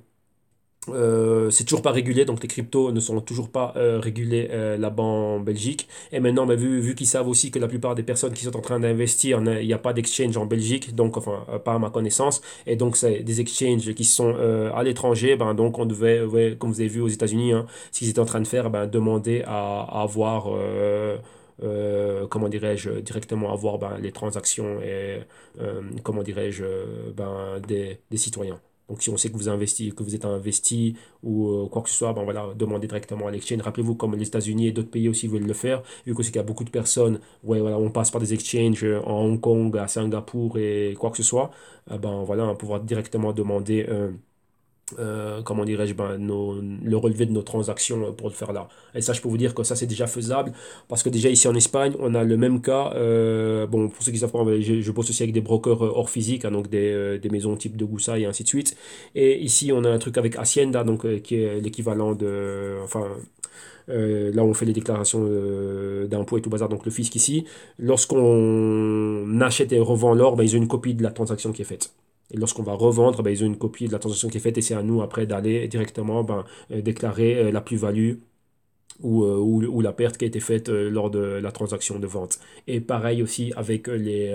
A: c'est toujours pas régulé, donc les cryptos ne sont toujours pas régulés là-bas en Belgique. Et maintenant, bah, vu qu'ils savent aussi que la plupart des personnes qui sont en train d'investir, il n'y a pas d'exchange en Belgique, donc enfin pas à ma connaissance, et donc c'est des exchanges qui sont à l'étranger, ben, donc on devait, ouais, comme vous avez vu aux États-Unis, hein, ce qu'ils étaient en train de faire, ben, demander à avoir comment dirais-je, directement avoir ben, les transactions et comment dirais-je, ben, des citoyens. Donc, si on sait que vous investi, que vous êtes investi ou quoi que ce soit, ben voilà, demandez directement à l'exchange. Rappelez-vous, comme les États-Unis et d'autres pays aussi veulent le faire, vu qu'il y a beaucoup de personnes, ouais, voilà, on passe par des exchanges en Hong Kong, à Singapour et quoi que ce soit, ben voilà, on va pouvoir directement demander comment dirais-je, ben, le relevé de nos transactions pour le faire là. Et ça, je peux vous dire que ça, c'est déjà faisable, parce que déjà ici en Espagne, on a le même cas. Bon, pour ceux qui savent pas, je bosse aussi avec des brokers hors physique, hein, donc des maisons type de Goussa et ainsi de suite. Et ici, on a un truc avec Hacienda, donc, qui est l'équivalent de... Enfin, là, on fait les déclarations d'impôts et tout bazar, donc le fisc ici. Lorsqu'on achète et revend l'or, ben, ils ont une copie de la transaction qui est faite. Et lorsqu'on va revendre, ben, ils ont une copie de la transaction qui est faite, et c'est à nous après d'aller directement ben, déclarer la plus-value ou la perte qui a été faite lors de la transaction de vente. Et pareil aussi avec les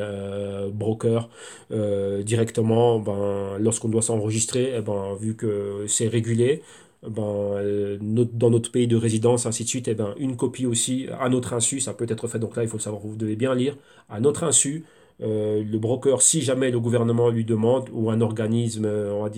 A: brokers, directement, ben, lorsqu'on doit s'enregistrer, eh ben, vu que c'est régulé, ben, dans notre pays de résidence, ainsi de suite, eh ben, une copie aussi, à notre insu, ça peut être fait, donc là il faut le savoir, vous devez bien lire, à notre insu, le broker, si jamais le gouvernement lui demande, ou un organisme, on va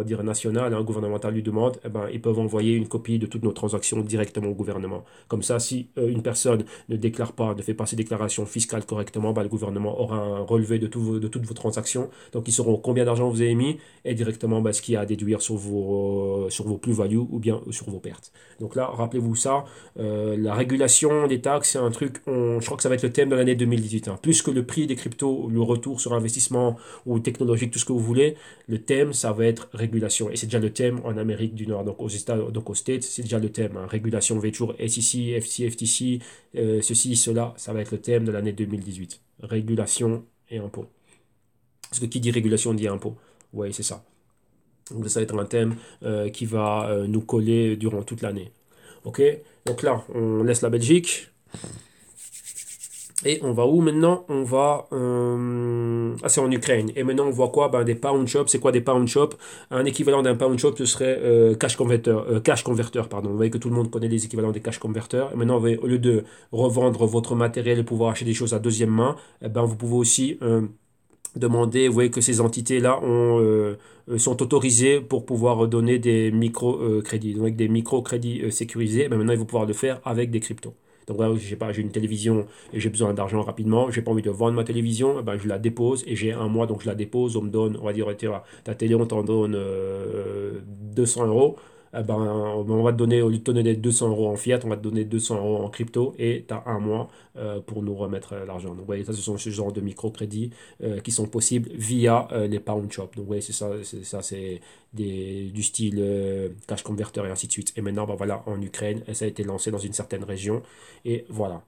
A: dire national, hein, gouvernemental lui demande, eh ben, ils peuvent envoyer une copie de toutes nos transactions directement au gouvernement. Comme ça, si une personne ne déclare pas, ne fait pas ses déclarations fiscales correctement, ben, le gouvernement aura un relevé de toutes vos transactions. Donc, ils sauront combien d'argent vous avez mis, et directement ben, ce qu'il y a à déduire sur vos plus-values ou bien sur vos pertes. Donc là, rappelez-vous ça, la régulation des taxes, c'est un truc, je crois que ça va être le thème de l'année 2018, hein. Plus que le prix des cryptos, le retour sur investissement ou technologique, tout ce que vous voulez, le thème, ça va être régulation. Et c'est déjà le thème en Amérique du Nord. Donc aux États, donc aux States, c'est déjà le thème, hein. Régulation, va être toujours SEC, FTC, FTC, ceci, cela, ça va être le thème de l'année 2018. Régulation et impôt. Parce que qui dit régulation dit impôt. Oui, c'est ça. Donc ça va être un thème qui va nous coller durant toute l'année. Ok, donc là, on laisse la Belgique. Et on va où maintenant? On va... Ah, c'est en Ukraine. Et maintenant, on voit quoi? Ben, des pound shops. C'est quoi des pound shops? Un équivalent d'un pound shop, ce serait cash converter, pardon. Vous voyez que tout le monde connaît les équivalents des cash converters. Et maintenant, au lieu de revendre votre matériel et pouvoir acheter des choses à deuxième main, eh ben, vous pouvez aussi demander, vous voyez que ces entités-là sont autorisées pour pouvoir donner des micro-crédits. Donc, avec des micro-crédits sécurisés, ben maintenant, ils vont pouvoir le faire avec des cryptos. Donc, voilà, je sais pas, j'ai une télévision et j'ai besoin d'argent rapidement. J'ai pas envie de vendre ma télévision, ben, je la dépose et j'ai un mois, donc je la dépose. On me donne, on va dire, tiens, ta télé, on t'en donne 200 euros. Eh ben, on va te donner, au lieu de te donner des 200 euros en fiat, on va te donner 200 euros en crypto et tu as un mois pour nous remettre l'argent. Donc, vous voyez, ça, ce sont ce genre de microcrédits qui sont possibles via les pawn shops. Donc, oui, c'est du style cash converter et ainsi de suite. Et maintenant, ben, voilà, en Ukraine, ça a été lancé dans une certaine région. Et voilà.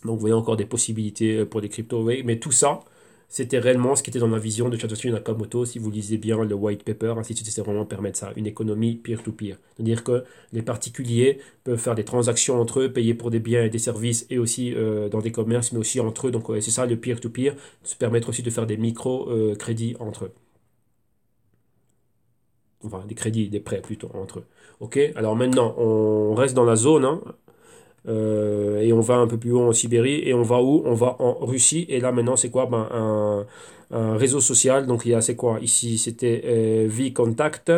A: Donc, vous voyez encore des possibilités pour les cryptos. Oui, mais tout ça, c'était réellement ce qui était dans la vision de Satoshi Nakamoto. Si vous lisez bien le white paper, ainsi de suite, c'est vraiment permettre ça, une économie peer-to-peer. C'est-à-dire que les particuliers peuvent faire des transactions entre eux, payer pour des biens et des services, et aussi dans des commerces, mais aussi entre eux. Donc, ouais, c'est ça le peer-to-peer, se permettre aussi de faire des micro-crédits entre eux. Enfin, des crédits, des prêts plutôt entre eux. Ok, alors maintenant, on reste dans la zone, hein. Et on va un peu plus haut en Sibérie. Et on va où? On va en Russie. Et là, maintenant, c'est quoi? Ben, un réseau social. Donc, il y a, c'est quoi? Ici, c'était V-Contact.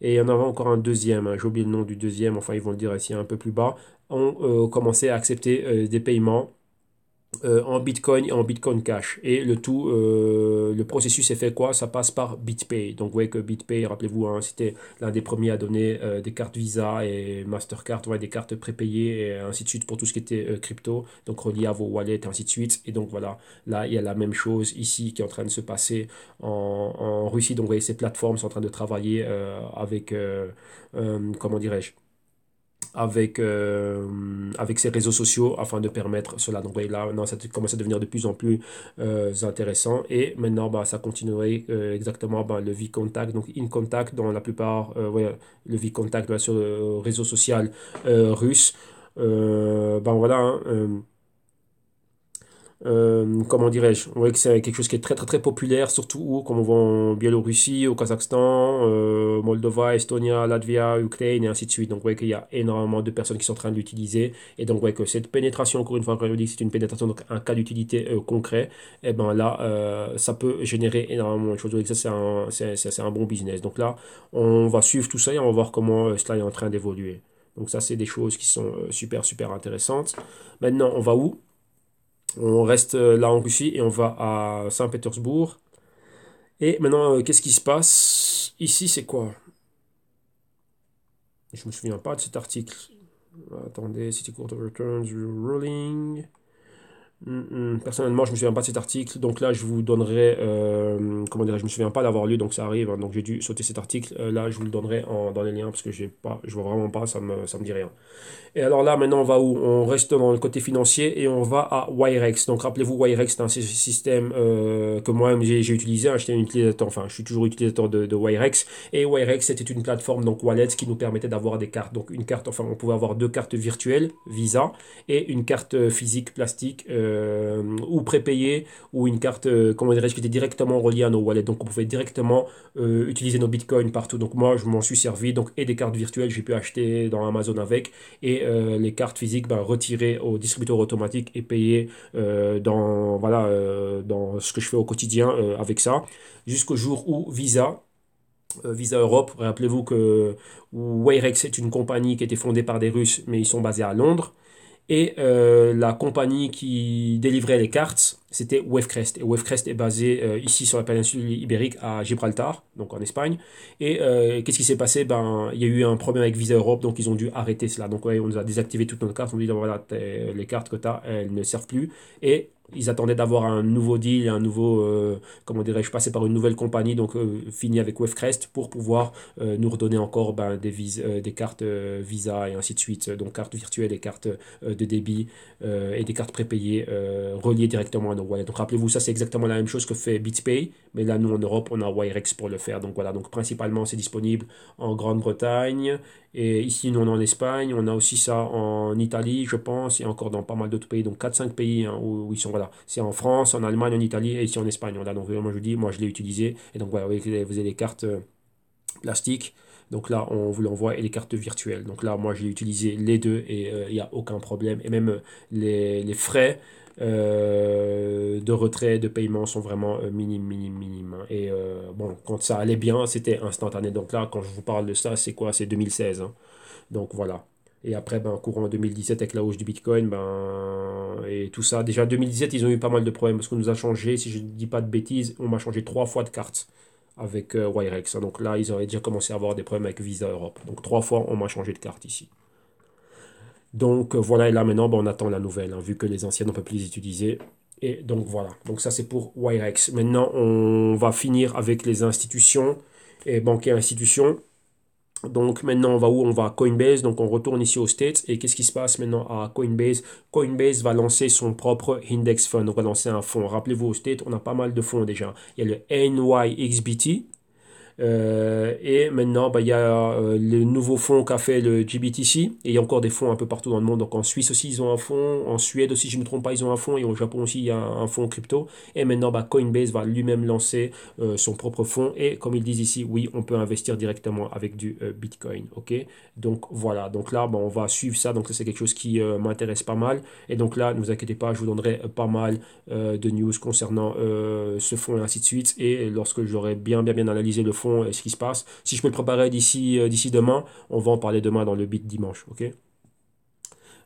A: Et il y en avait encore un deuxième, hein. J'ai oublié le nom du deuxième. Enfin, ils vont le dire ici un peu plus bas. On commençait à accepter des paiements en Bitcoin et en Bitcoin Cash. Et le tout, le processus est fait quoi? Ça passe par BitPay. Donc, vous voyez que BitPay, rappelez-vous, hein, c'était l'un des premiers à donner des cartes Visa et Mastercard, ouais, des cartes prépayées et ainsi de suite pour tout ce qui était crypto, donc relié à vos wallets et ainsi de suite. Et donc, voilà, là, il y a la même chose ici qui est en train de se passer en Russie. Donc, vous voyez, ces plateformes sont en train de travailler avec, comment dirais-je? Avec ces réseaux sociaux afin de permettre cela. Donc là, maintenant, ça commence à devenir de plus en plus intéressant. Et maintenant, bah, ça continuerait exactement bah, le V-Contact, donc InContact dans la plupart, ouais, le V-Contact sur le réseau social russe. Ben voilà, hein, comment dirais-je, on voit que c'est quelque chose qui est très très très populaire, surtout où, comme on voit en Biélorussie, au Kazakhstan, Moldova, Estonie, Latvia, Ukraine et ainsi de suite. Donc, vous voyez qu'il y a énormément de personnes qui sont en train de l'utiliser. Et donc, vous voyez que cette pénétration, encore une fois, quand je dis que c'est une pénétration, donc un cas d'utilité concret, et ben là, ça peut générer énormément de choses. Donc, ça, c'est un bon business. Donc là, on va suivre tout ça et on va voir comment cela est en train d'évoluer. Donc, ça, c'est des choses qui sont super super intéressantes. Maintenant, on va où? On reste là en Russie et on va à Saint-Pétersbourg. Et maintenant, qu'est-ce qui se passe? Ici, c'est quoi? Je me souviens pas de cet article. Attendez, City Court of Returns Ruling. Personnellement, je me souviens pas de cet article, donc là, je vous donnerai, comment dirais-je, je me souviens pas d'avoir lu, donc ça arrive, hein, donc j'ai dû sauter cet article. Là, je vous le donnerai dans les liens parce que j'ai pas, je vois vraiment pas, ça me dit rien. Et alors là, maintenant, on va où? On reste dans le côté financier et on va à Wirex. Donc, rappelez-vous, Wirex, c'est un système que moi-même j'ai utilisé. Hein. J'étais un utilisateur, enfin, je suis toujours utilisateur de Wirex. Et Wirex, c'était une plateforme, donc wallet, qui nous permettait d'avoir des cartes. Donc, une carte, enfin, on pouvait avoir deux cartes virtuelles, Visa, et une carte physique, plastique, ou prépayée, ou une carte, comment dirais-je, qui était directement reliée à nos wallets. Donc, on pouvait directement utiliser nos bitcoins partout. Donc, moi, je m'en suis servi. Donc, et des cartes virtuelles, j'ai pu acheter dans Amazon avec et les cartes physiques ben, retirées au distributeur automatique et payées voilà, dans ce que je fais au quotidien avec ça, jusqu'au jour où Visa Europe, rappelez-vous que Wirex est une compagnie qui a été fondée par des Russes, mais ils sont basés à Londres. Et la compagnie qui délivrait les cartes, c'était Wavecrest. Et Wavecrest est basé ici sur la péninsule ibérique à Gibraltar, donc en Espagne. Et qu'est-ce qui s'est passé? Ben, il y a eu un problème avec Visa Europe, donc ils ont dû arrêter cela. Donc ouais, on nous a désactivé toutes nos cartes. On dit voilà, les cartes que tu as, elles ne servent plus. Et ils attendaient d'avoir un nouveau deal, un nouveau, comment dirais-je, passer par une nouvelle compagnie, donc fini avec Wavecrest, pour pouvoir nous redonner encore ben, des cartes Visa et ainsi de suite. Donc cartes virtuelles et cartes de débit et des cartes prépayées reliées directement à nos wallets. Donc rappelez-vous, ça c'est exactement la même chose que fait BitPay, mais là nous en Europe on a Wirex pour le faire. Donc voilà, donc principalement c'est disponible en Grande-Bretagne et ici nous on est en Espagne, on a aussi ça en Italie je pense et encore dans pas mal d'autres pays, donc 4-5 pays hein, où ils sont voilà. C'est en France, en Allemagne, en Italie et ici en Espagne. Voilà, donc moi je vous dis, moi je l'ai utilisé et donc voilà, vous avez les cartes plastiques. Donc là, on vous l'envoie et les cartes virtuelles. Donc là, moi, j'ai utilisé les deux et il n'y a aucun problème. Et même les frais de retrait, de paiement sont vraiment minimes, minimes, minimes. Hein. Et bon, quand ça allait bien, c'était instantané. Donc là, quand je vous parle de ça, c'est quoi? C'est 2016. Hein. Donc voilà. Et après, ben, courant 2017, avec la hausse du Bitcoin, ben, et tout ça. Déjà, 2017, ils ont eu pas mal de problèmes parce qu'on nous a changé, si je ne dis pas de bêtises, on m'a changé 3 fois de carte avec Wirex. Hein. Donc là, ils auraient déjà commencé à avoir des problèmes avec Visa Europe. Donc 3 fois, on m'a changé de carte ici. Donc voilà, et là maintenant, ben, on attend la nouvelle, hein, vu que les anciennes, on ne peut plus les utiliser. Et donc voilà, donc ça c'est pour Wirex. Maintenant, on va finir avec les institutions et banques et institutions. Donc maintenant, on va où? On va à Coinbase. Donc on retourne ici aux States. Et qu'est-ce qui se passe maintenant à Coinbase? Coinbase va lancer son propre index fund. Donc on va lancer un fonds. Rappelez-vous, aux States, on a pas mal de fonds déjà. Il y a le NYXBT. Et maintenant, bah, il y a le nouveau fonds qu'a fait le GBTC. Et il y a encore des fonds un peu partout dans le monde. Donc en Suisse aussi, ils ont un fonds. En Suède aussi, si je ne me trompe pas, ils ont un fonds. Et au Japon aussi, il y a un fonds crypto. Et maintenant, bah, Coinbase va lui-même lancer son propre fonds. Et comme ils disent ici, oui, on peut investir directement avec du Bitcoin. OK? Donc voilà. Donc là, bah, on va suivre ça. Donc ça, c'est quelque chose qui m'intéresse pas mal. Et donc là, ne vous inquiétez pas, je vous donnerai pas mal de news concernant ce fonds et ainsi de suite. Et lorsque j'aurai bien analysé le fonds et ce qui se passe, si je peux le préparer d'ici demain, on va en parler demain dans le Bit Dimanche. Ok?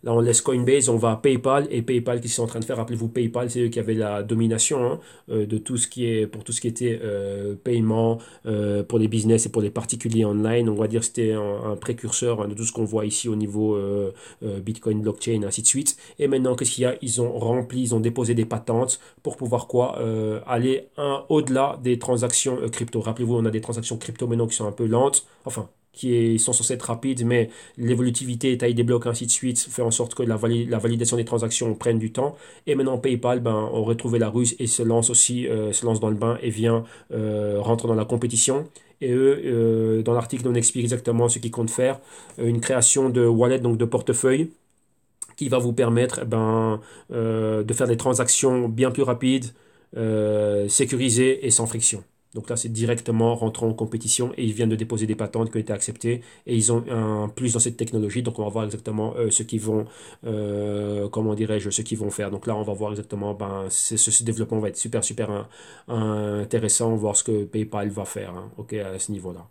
A: Là, on laisse Coinbase, on va à PayPal, et PayPal, qu'est-ce qu'ils sont en train de faire? Rappelez-vous, PayPal, c'est eux qui avaient la domination, hein, de tout ce qui est, pour tout ce qui était paiement pour les business et pour les particuliers online. On va dire que c'était un précurseur, hein, de tout ce qu'on voit ici au niveau Bitcoin, blockchain, ainsi de suite. Et maintenant, qu'est-ce qu'il y a? Ils ont rempli, ils ont déposé des patentes pour pouvoir quoi? Aller au-delà des transactions crypto. Rappelez-vous, on a des transactions crypto maintenant qui sont un peu lentes. Enfin, sont censés être rapides, mais l'évolutivité, taille des blocs, ainsi de suite, fait en sorte que la validation des transactions prenne du temps. Et maintenant, PayPal, ben, on retrouvé la ruse et se lance aussi, se lance dans le bain et vient rentre dans la compétition. Et eux, dans l'article, on explique exactement ce qu'ils comptent faire. Une création de wallet, donc de portefeuille, qui va vous permettre de faire des transactions bien plus rapides, sécurisées et sans friction. Donc là, c'est directement rentrant en compétition et ils viennent de déposer des patentes qui ont été acceptées et ils ont un plus dans cette technologie. Donc on va voir exactement ce qu'ils vont, comment dirais-je, ce qu'ils vont faire. Donc là, on va voir exactement, ce développement va être super, super intéressant, voir ce que PayPal va faire, hein, ok, à ce niveau-là.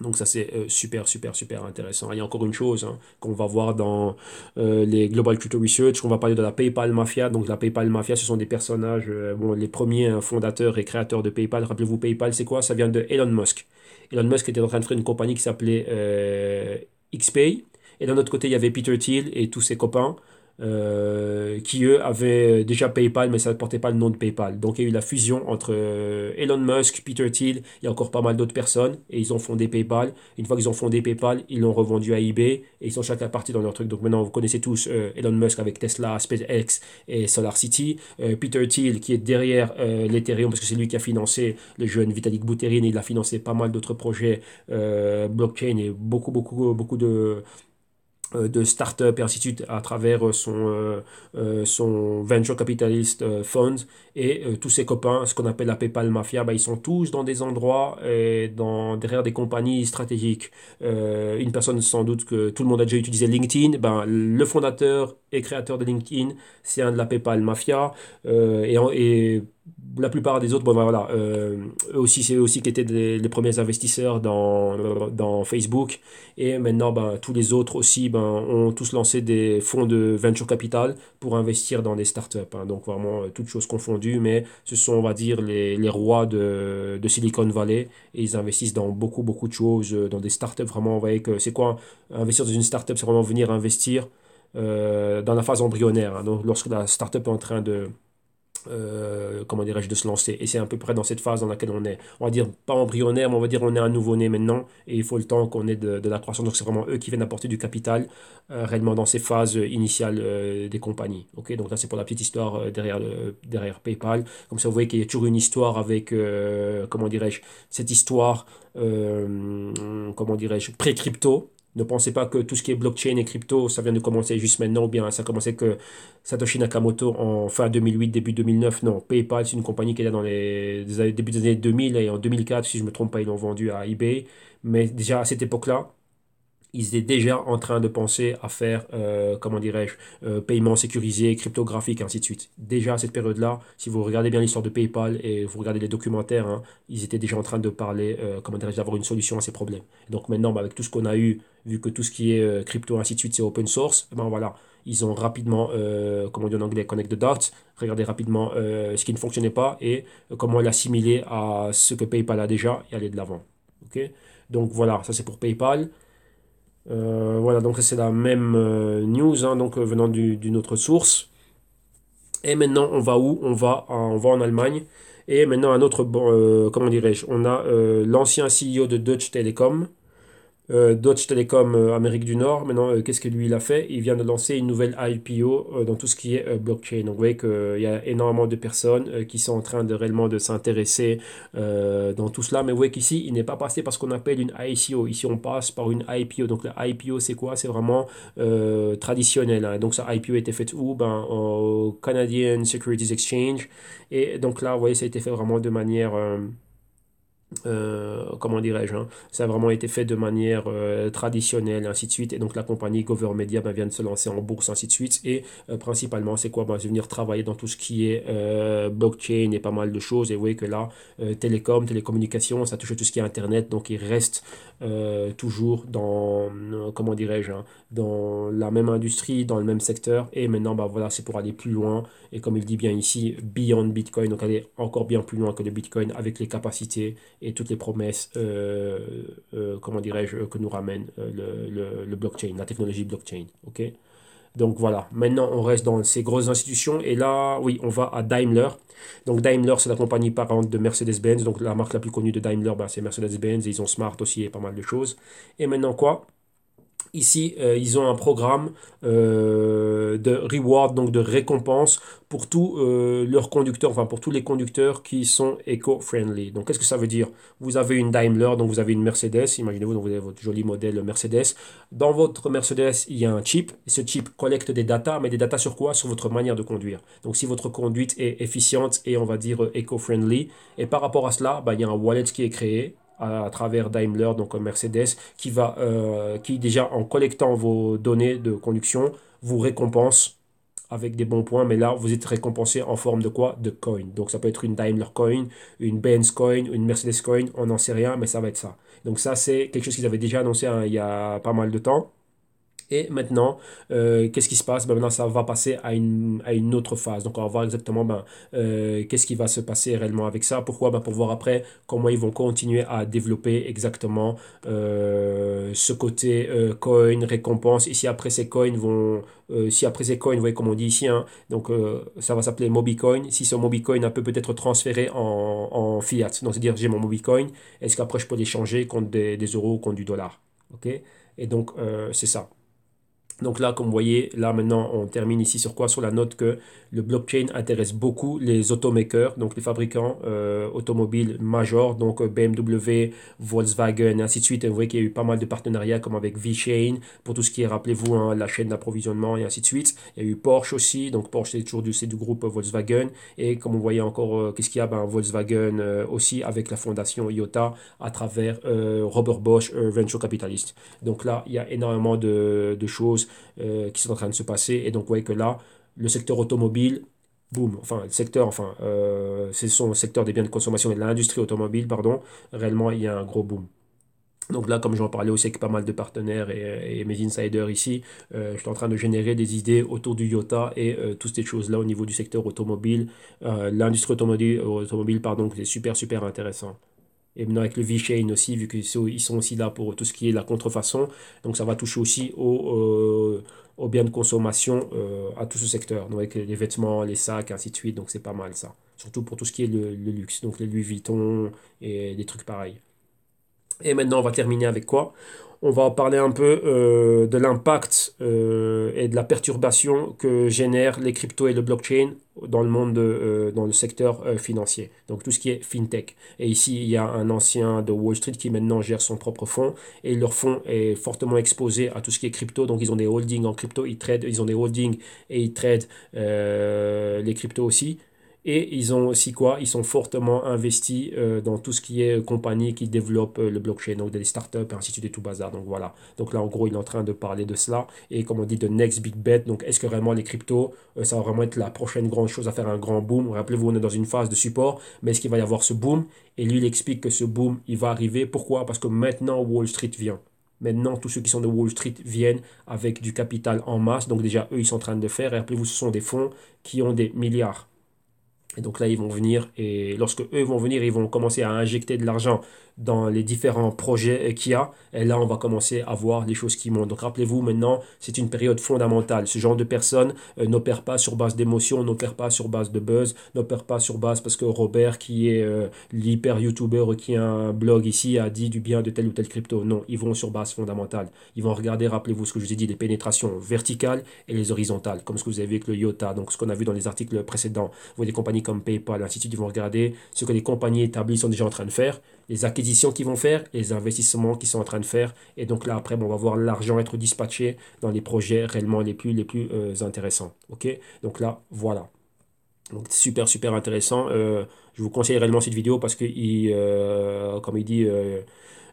A: Donc ça c'est super super super intéressant. Il y a encore une chose, hein, qu'on va voir dans les Global Crypto Research, on va parler de la PayPal Mafia. Donc la PayPal Mafia, ce sont des personnages, bon, les premiers fondateurs et créateurs de PayPal. Rappelez-vous, PayPal c'est quoi? Ça vient de Elon Musk. Elon Musk était en train de faire une compagnie qui s'appelait XPay. Et d'un autre côté, il y avait Peter Thiel et tous ses copains qui eux avaient déjà PayPal, mais ça ne portait pas le nom de PayPal. Donc il y a eu la fusion entre Elon Musk, Peter Thiel, il y a encore pas mal d'autres personnes, et ils ont fondé PayPal. Une fois qu'ils ont fondé PayPal, ils l'ont revendu à eBay, et ils sont chacun partis dans leur truc. Donc maintenant, vous connaissez tous Elon Musk avec Tesla, SpaceX et SolarCity. Peter Thiel qui est derrière l'Ethereum, parce que c'est lui qui a financé le jeune Vitalik Buterin, et il a financé pas mal d'autres projets blockchain et beaucoup de start-up et ainsi de suite à travers son venture capitalist fund et tous ses copains, ce qu'on appelle la PayPal Mafia, ils sont tous dans des endroits et derrière des compagnies stratégiques. Une personne sans doute que tout le monde a déjà utilisé LinkedIn, le fondateur et créateur de LinkedIn, c'est un de la PayPal Mafia et la plupart des autres, bon, voilà, eux aussi, c'est eux aussi qui étaient les premiers investisseurs dans Facebook. Et maintenant, tous les autres aussi ont tous lancé des fonds de venture capital pour investir dans des startups, hein. Donc vraiment, toutes choses confondues, mais ce sont, on va dire, les rois de Silicon Valley. Et ils investissent dans beaucoup de choses, dans des startups. Vraiment, vous voyez que c'est quoi investir dans une startup? C'est vraiment venir investir dans la phase embryonnaire, hein. Donc lorsque la startup est en train comment dirais-je, de se lancer. Et c'est à peu près dans cette phase dans laquelle on est. On va dire pas embryonnaire, mais on va dire on est un nouveau-né maintenant. Et il faut le temps qu'on ait de la croissance. Donc c'est vraiment eux qui viennent apporter du capital réellement dans ces phases initiales des compagnies. Ok, donc là c'est pour la petite histoire derrière PayPal. Comme ça vous voyez qu'il y a toujours une histoire avec, comment dirais-je, cette histoire, comment dirais-je, pré-crypto. Ne pensez pas que tout ce qui est blockchain et crypto, ça vient de commencer juste maintenant, ou bien ça a commencé que Satoshi Nakamoto en fin 2008, début 2009. Non, PayPal, c'est une compagnie qui est là dans début des années 2000 et en 2004, si je ne me trompe pas, ils l'ont vendu à eBay. Mais déjà à cette époque-là, ils étaient déjà en train de penser à faire, comment dirais-je, paiement sécurisé, cryptographique, ainsi de suite. Déjà à cette période-là, si vous regardez bien l'histoire de PayPal et vous regardez les documentaires, hein, ils étaient déjà en train de parler, comment dirais-je, d'avoir une solution à ces problèmes. Donc maintenant, avec tout ce qu'on a eu, vu que tout ce qui est crypto, ainsi de suite, c'est open source, voilà, ils ont rapidement, comment on dit en anglais, connect the dots, regardé rapidement ce qui ne fonctionnait pas et comment l'assimiler à ce que PayPal a déjà et aller de l'avant. Ok. Donc voilà, ça c'est pour PayPal. Voilà, donc c'est la même news, hein, donc venant d'une autre source. Et maintenant, on va où? On va en Allemagne. Et maintenant, un autre, bon, comment dirais-je, on a l'ancien CEO de Deutsche Telekom, Deutsche Telekom Amérique du Nord. Maintenant, qu'est-ce que lui il a fait? Il vient de lancer une nouvelle IPO dans tout ce qui est blockchain. Donc, vous voyez qu'il y a énormément de personnes qui sont en train de réellement de s'intéresser dans tout cela. Mais vous voyez qu'ici, il n'est pas passé par ce qu'on appelle une ICO. Ici, on passe par une IPO. Donc, la IPO, c'est quoi? C'est vraiment traditionnel, hein. Donc, sa IPO a été faite où? Au Canadian Securities Exchange. Et donc là, vous voyez, ça a été fait vraiment de manière comment dirais-je, hein, ça a vraiment été fait de manière traditionnelle, ainsi de suite. Et donc la compagnie Gover Media vient de se lancer en bourse, ainsi de suite. Et principalement, c'est quoi? Je vais venir travailler dans tout ce qui est blockchain et pas mal de choses. Et vous voyez que là, télécommunications, ça touche à tout ce qui est Internet. Donc il reste toujours dans, comment dirais-je, hein, dans la même industrie, dans le même secteur. Et maintenant, voilà, c'est pour aller plus loin. Et comme il dit bien ici, beyond Bitcoin, donc aller encore bien plus loin que le Bitcoin avec les capacités et toutes les promesses, comment dirais-je, que nous ramène le blockchain, la technologie blockchain. Ok. Donc voilà, maintenant on reste dans ces grosses institutions et là, oui, on va à Daimler. Donc Daimler, c'est la compagnie parente de Mercedes-Benz. Donc la marque la plus connue de Daimler, c'est Mercedes-Benz. Et ils ont Smart aussi et pas mal de choses. Et maintenant quoi? Ici, ils ont un programme de reward, donc de récompense pour tous leurs conducteurs, enfin pour tous les conducteurs qui sont éco-friendly. Donc, qu'est-ce que ça veut dire? Vous avez une Daimler, donc vous avez une Mercedes, imaginez-vous, donc vous avez votre joli modèle Mercedes. Dans votre Mercedes, il y a un chip. Et ce chip collecte des datas, mais des datas sur quoi? Sur votre manière de conduire. Donc, si votre conduite est efficiente et on va dire éco-friendly, et par rapport à cela, il y a un wallet qui est créé à travers Daimler, donc Mercedes, qui déjà en collectant vos données de conduction, vous récompense avec des bons points, mais là, vous êtes récompensé en forme de quoi? De coin. Donc ça peut être une Daimler coin, une Benz coin, une Mercedes coin, on n'en sait rien, mais ça va être ça. Donc ça, c'est quelque chose qu'ils avaient déjà annoncé hein, il y a pas mal de temps. Et maintenant, qu'est-ce qui se passe? Maintenant, ça va passer à une autre phase. Donc, on va voir exactement qu'est-ce qui va se passer réellement avec ça. Pourquoi? Pour voir après comment ils vont continuer à développer exactement ce côté coin, récompense. Et si après ces coins si après ces coins, vous voyez comme on dit ici, hein, donc ça va s'appeler MobiCoin. Si ce MobiCoin peut être transféré en fiat, donc c'est-à-dire j'ai mon MobiCoin, est-ce qu'après je peux l'échanger contre des euros ou contre du dollar? Ok? Et donc, c'est ça. Donc là, comme vous voyez, là maintenant, on termine ici sur quoi? Sur la note que le blockchain intéresse beaucoup les automakers, donc les fabricants automobiles majors, donc BMW, Volkswagen, et ainsi de suite. Et vous voyez qu'il y a eu pas mal de partenariats comme avec VeChain pour tout ce qui est, rappelez-vous, hein, la chaîne d'approvisionnement et ainsi de suite. Il y a eu Porsche aussi, donc Porsche c'est du groupe Volkswagen. Et comme vous voyez encore, qu'est-ce qu'il y a? Volkswagen aussi avec la fondation IOTA à travers Robert Bosch Venture Capitalist. Donc là, il y a énormément de choses qui sont en train de se passer. Et donc, vous voyez que là, le secteur automobile, boum, enfin, le secteur, enfin, c'est son secteur des biens de consommation et de l'industrie automobile, pardon, réellement, il y a un gros boom. Donc là, comme j'en parlais aussi avec pas mal de partenaires et mes insiders ici, je suis en train de générer des idées autour du IOTA et toutes ces choses-là au niveau du secteur automobile, l'industrie automobile, pardon, c'est super, super intéressant. Et maintenant avec le V-Chain aussi, vu qu'ils sont aussi là pour tout ce qui est la contrefaçon, donc ça va toucher aussi aux biens de consommation, à tout ce secteur, donc avec les vêtements, les sacs, ainsi de suite, donc c'est pas mal ça. Surtout pour tout ce qui est le luxe, donc les Louis Vuitton et des trucs pareils. Et maintenant, on va terminer avec quoi? On va parler un peu de l'impact et de la perturbation que génèrent les cryptos et le blockchain dans le monde, dans le secteur financier. Donc tout ce qui est fintech. Et ici, il y a un ancien de Wall Street qui maintenant gère son propre fonds et leur fonds est fortement exposé à tout ce qui est crypto. Donc ils ont des holdings en crypto, ils ont des holdings et ils tradent les cryptos aussi. Et ils ont aussi quoi? Ils sont fortement investis dans tout ce qui est compagnie qui développe le blockchain, donc des startups et ainsi de suite et tout bazar. Donc voilà. Donc là, en gros, il est en train de parler de cela. Et comme on dit, de next big bet. Donc est-ce que vraiment les cryptos, ça va vraiment être la prochaine grande chose à faire un grand boom? Rappelez-vous, on est dans une phase de support, mais est-ce qu'il va y avoir ce boom? Et lui, il explique que ce boom, il va arriver. Pourquoi? Parce que maintenant, Wall Street vient. Maintenant, tous ceux qui sont de Wall Street viennent avec du capital en masse. Donc déjà, eux, ils sont en train de le faire. Et rappelez-vous, ce sont des fonds qui ont des milliards. Et donc là, ils vont venir, et lorsque eux vont venir, ils vont commencer à injecter de l'argent dans les différents projets qu'il y a. Et là, on va commencer à voir les choses qui montent. Donc rappelez-vous, maintenant, c'est une période fondamentale. Ce genre de personnes n'opèrent pas sur base d'émotion, n'opèrent pas sur base de buzz, n'opèrent pas sur base parce que Robert, qui est l'hyper-YouTuber qui a un blog ici, a dit du bien de tel ou tel crypto. Non, ils vont sur base fondamentale. Ils vont regarder, rappelez-vous ce que je vous ai dit, les pénétrations verticales et les horizontales, comme ce que vous avez vu avec le IOTA, donc ce qu'on a vu dans les articles précédents. Vous voyez des compagnies comme PayPal, ainsi de suite, ils vont regarder ce que les compagnies établies sont déjà en train de faire, les acquisitions qu'ils vont faire, les investissements qu'ils sont en train de faire. Et donc là, après, on va voir l'argent être dispatché dans les projets réellement les plus intéressants. OK? Donc là, voilà. Donc super super intéressant. Je vous conseille réellement cette vidéo parce que comme il dit,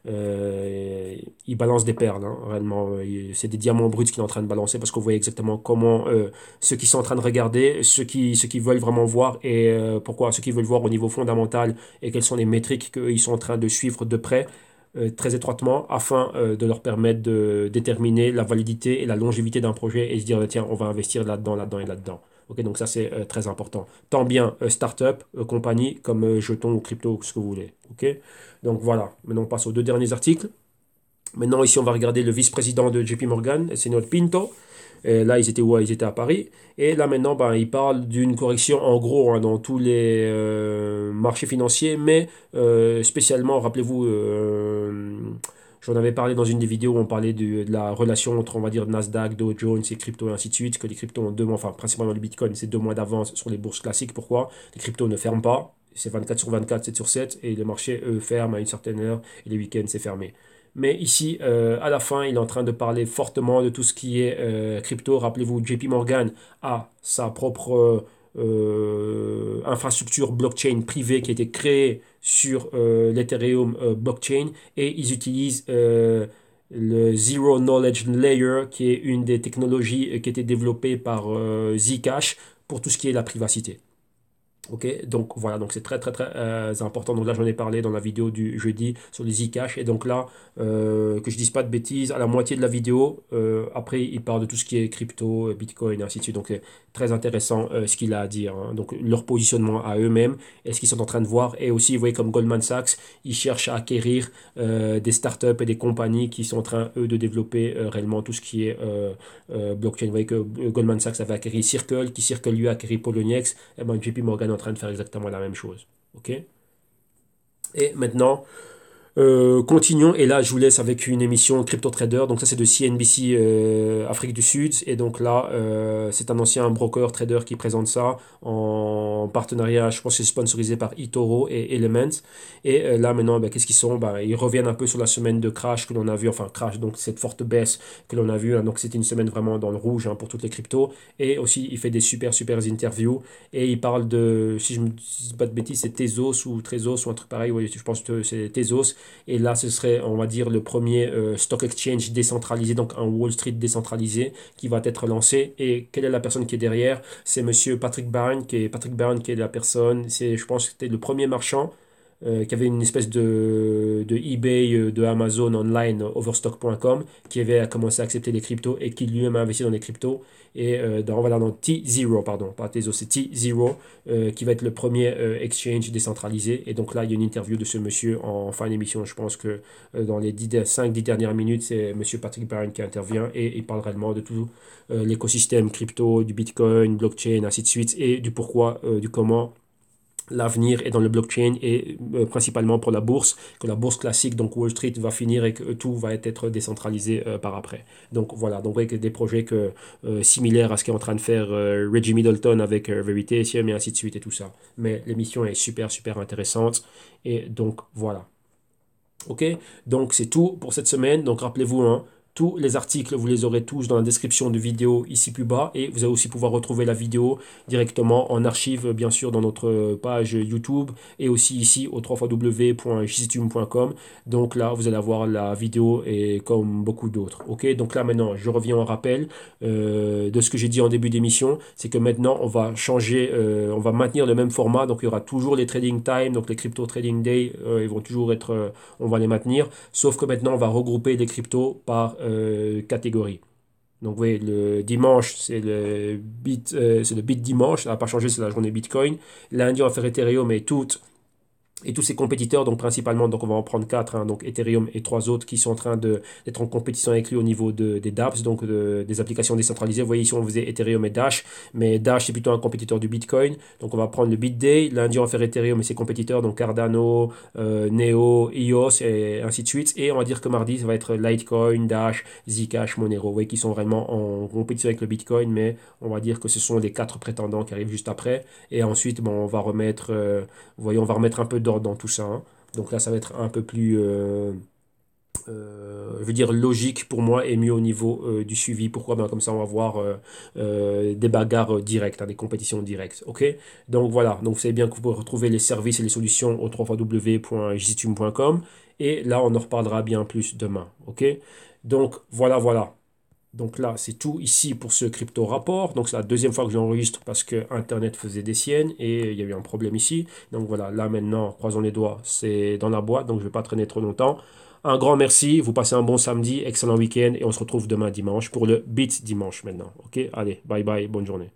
A: il balance des perles, hein, réellement. C'est des diamants bruts qu'il est en train de balancer parce qu'on voit exactement comment ceux qui sont en train de regarder, ceux qui veulent vraiment voir et pourquoi ceux qui veulent voir au niveau fondamental et quelles sont les métriques qu'ils sont en train de suivre de près, très étroitement, afin de leur permettre de déterminer la validité et la longévité d'un projet et se dire, tiens, on va investir là-dedans, là-dedans et là-dedans. Ok, donc ça c'est très important. Tant bien start-up, compagnie, comme jetons ou crypto, ce que vous voulez. Ok, donc voilà. Maintenant on passe aux deux derniers articles. Maintenant ici on va regarder le vice-président de JP Morgan, c'est notre Pinto. Et là ils étaient où? Ils étaient à Paris. Et là maintenant ben, il parle d'une correction en gros hein, dans tous les marchés financiers, mais spécialement, rappelez-vous, j'en avais parlé dans une des vidéos où on parlait de la relation entre, on va dire, Nasdaq, Dow Jones et crypto et ainsi de suite, que les cryptos ont 2 mois, enfin principalement le Bitcoin, c'est 2 mois d'avance sur les bourses classiques. Pourquoi? Les cryptos ne ferment pas, c'est 24 sur 24, 7 sur 7, et les marchés, eux, ferment à une certaine heure, et les week-ends, c'est fermé. Mais ici, à la fin, il est en train de parler fortement de tout ce qui est crypto. Rappelez-vous, JP Morgan a sa propre infrastructure blockchain privée qui a été créée sur l'Ethereum blockchain et ils utilisent le Zero Knowledge Layer qui est une des technologies qui a été développée par Zcash pour tout ce qui est la privacité. Ok, donc voilà, donc c'est très très très important. Donc là, j'en ai parlé dans la vidéo du jeudi sur les Zcash. Et donc là, que je dise pas de bêtises, à la moitié de la vidéo, après, il parle de tout ce qui est crypto, Bitcoin, et ainsi de suite. Donc très intéressant ce qu'il a à dire, hein. Donc leur positionnement à eux-mêmes et ce qu'ils sont en train de voir. Et aussi, vous voyez, comme Goldman Sachs, ils cherchent à acquérir des startups et des compagnies qui sont en train, eux, de développer réellement tout ce qui est blockchain. Vous voyez que Goldman Sachs avait acquéri Circle, qui Circle lui a acquéri Poloniex. Et ben, JP Morgan est en train de faire exactement la même chose. Ok. Et maintenant, continuons, et là je vous laisse avec une émission Crypto Trader, donc ça c'est de CNBC Afrique du Sud, et donc là c'est un ancien broker trader qui présente ça en partenariat, je pense que c'est sponsorisé par eToro et Element, et là maintenant qu'est-ce qu'ils sont? Ils reviennent un peu sur la semaine de crash que l'on a vu, enfin crash, donc cette forte baisse que l'on a vue, hein. Donc c'était une semaine vraiment dans le rouge hein, pour toutes les cryptos, et aussi il fait des super super interviews, et il parle de, si je me dis pas de bêtises, c'est Tezos ou Trezos ou un truc pareil, oui, je pense que c'est Tezos, et là, ce serait, on va dire, le premier stock exchange décentralisé, donc un Wall Street décentralisé qui va être lancé. Et quelle est la personne qui est derrière? C'est Monsieur Patrick Byrne qui est la personne. C'est, je pense, que c'était le premier marchand qui avait une espèce de eBay, de Amazon online, overstock.com, qui avait commencé à accepter les cryptos et qui lui-même a investi dans les cryptos. Et on va dans T0, pardon, pas Tezos, c'est T0, qui va être le premier exchange décentralisé. Et donc là, il y a une interview de ce monsieur en fin d'émission. Je pense que dans les 5-10 dernières minutes, c'est monsieur Patrick Byrne qui intervient et il parle réellement de tout l'écosystème crypto, du Bitcoin, blockchain, ainsi de suite, et du pourquoi, du comment l'avenir est dans le blockchain et principalement pour la bourse, que la bourse classique, donc Wall Street, va finir et que tout va être décentralisé par après. Donc voilà, donc avec des projets similaires à ce qu'est en train de faire Reggie Middleton avec Veritasium et ainsi de suite et tout ça. Mais l'émission est super super intéressante et donc voilà. Ok, donc c'est tout pour cette semaine. Donc rappelez-vous, hein, tous les articles, vous les aurez tous dans la description de vidéo ici plus bas. Et vous allez aussi pouvoir retrouver la vidéo directement en archive, bien sûr, dans notre page YouTube. Et aussi ici au www.jitume.com. Donc là, vous allez avoir la vidéo et comme beaucoup d'autres. Ok, donc là maintenant, je reviens en rappel de ce que j'ai dit en début d'émission. C'est que maintenant, on va changer, on va maintenir le même format. Donc il y aura toujours les trading time, donc les crypto trading day, ils vont toujours être on va les maintenir, sauf que maintenant on va regrouper les cryptos par catégorie. Donc vous voyez, le dimanche, c'est le bit dimanche, ça n'a pas changé, c'est la journée Bitcoin. Lundi, on va faire Ethereum et tous ces compétiteurs, donc principalement, donc on va en prendre quatre, hein, donc Ethereum et trois autres qui sont en train d'être en compétition avec lui au niveau des dApps, donc des applications décentralisées. Vous voyez ici on faisait Ethereum et Dash, mais Dash c'est plutôt un compétiteur du Bitcoin. Donc on va prendre le BitDay, lundi on va faire Ethereum et ses compétiteurs, donc Cardano, Neo, EOS et ainsi de suite. Et on va dire que mardi ça va être Litecoin, Dash, Zcash, Monero. Vous voyez qu'ils sont vraiment en compétition avec le Bitcoin, mais on va dire que ce sont les quatre prétendants qui arrivent juste après. Et ensuite, bon, on va remettre vous voyez, on va remettre un peu d'ordre dans tout ça, hein. Donc là, ça va être un peu plus je veux dire, logique pour moi et mieux au niveau du suivi. Pourquoi? Ben, comme ça, on va voir des bagarres directes, hein, des compétitions directes. OK? Donc voilà, donc vous savez bien que vous pouvez retrouver les services et les solutions au www.jitume.com. Et là, on en reparlera bien plus demain. OK? Donc voilà, voilà. Donc là, c'est tout ici pour ce crypto rapport. Donc c'est la deuxième fois que j'enregistre parce que Internet faisait des siennes et il y a eu un problème ici. Donc voilà, là maintenant, croisons les doigts, c'est dans la boîte, donc je ne vais pas traîner trop longtemps. Un grand merci, vous passez un bon samedi, excellent week-end et on se retrouve demain dimanche pour le Beat Dimanche maintenant. Ok, allez, bye bye, bonne journée.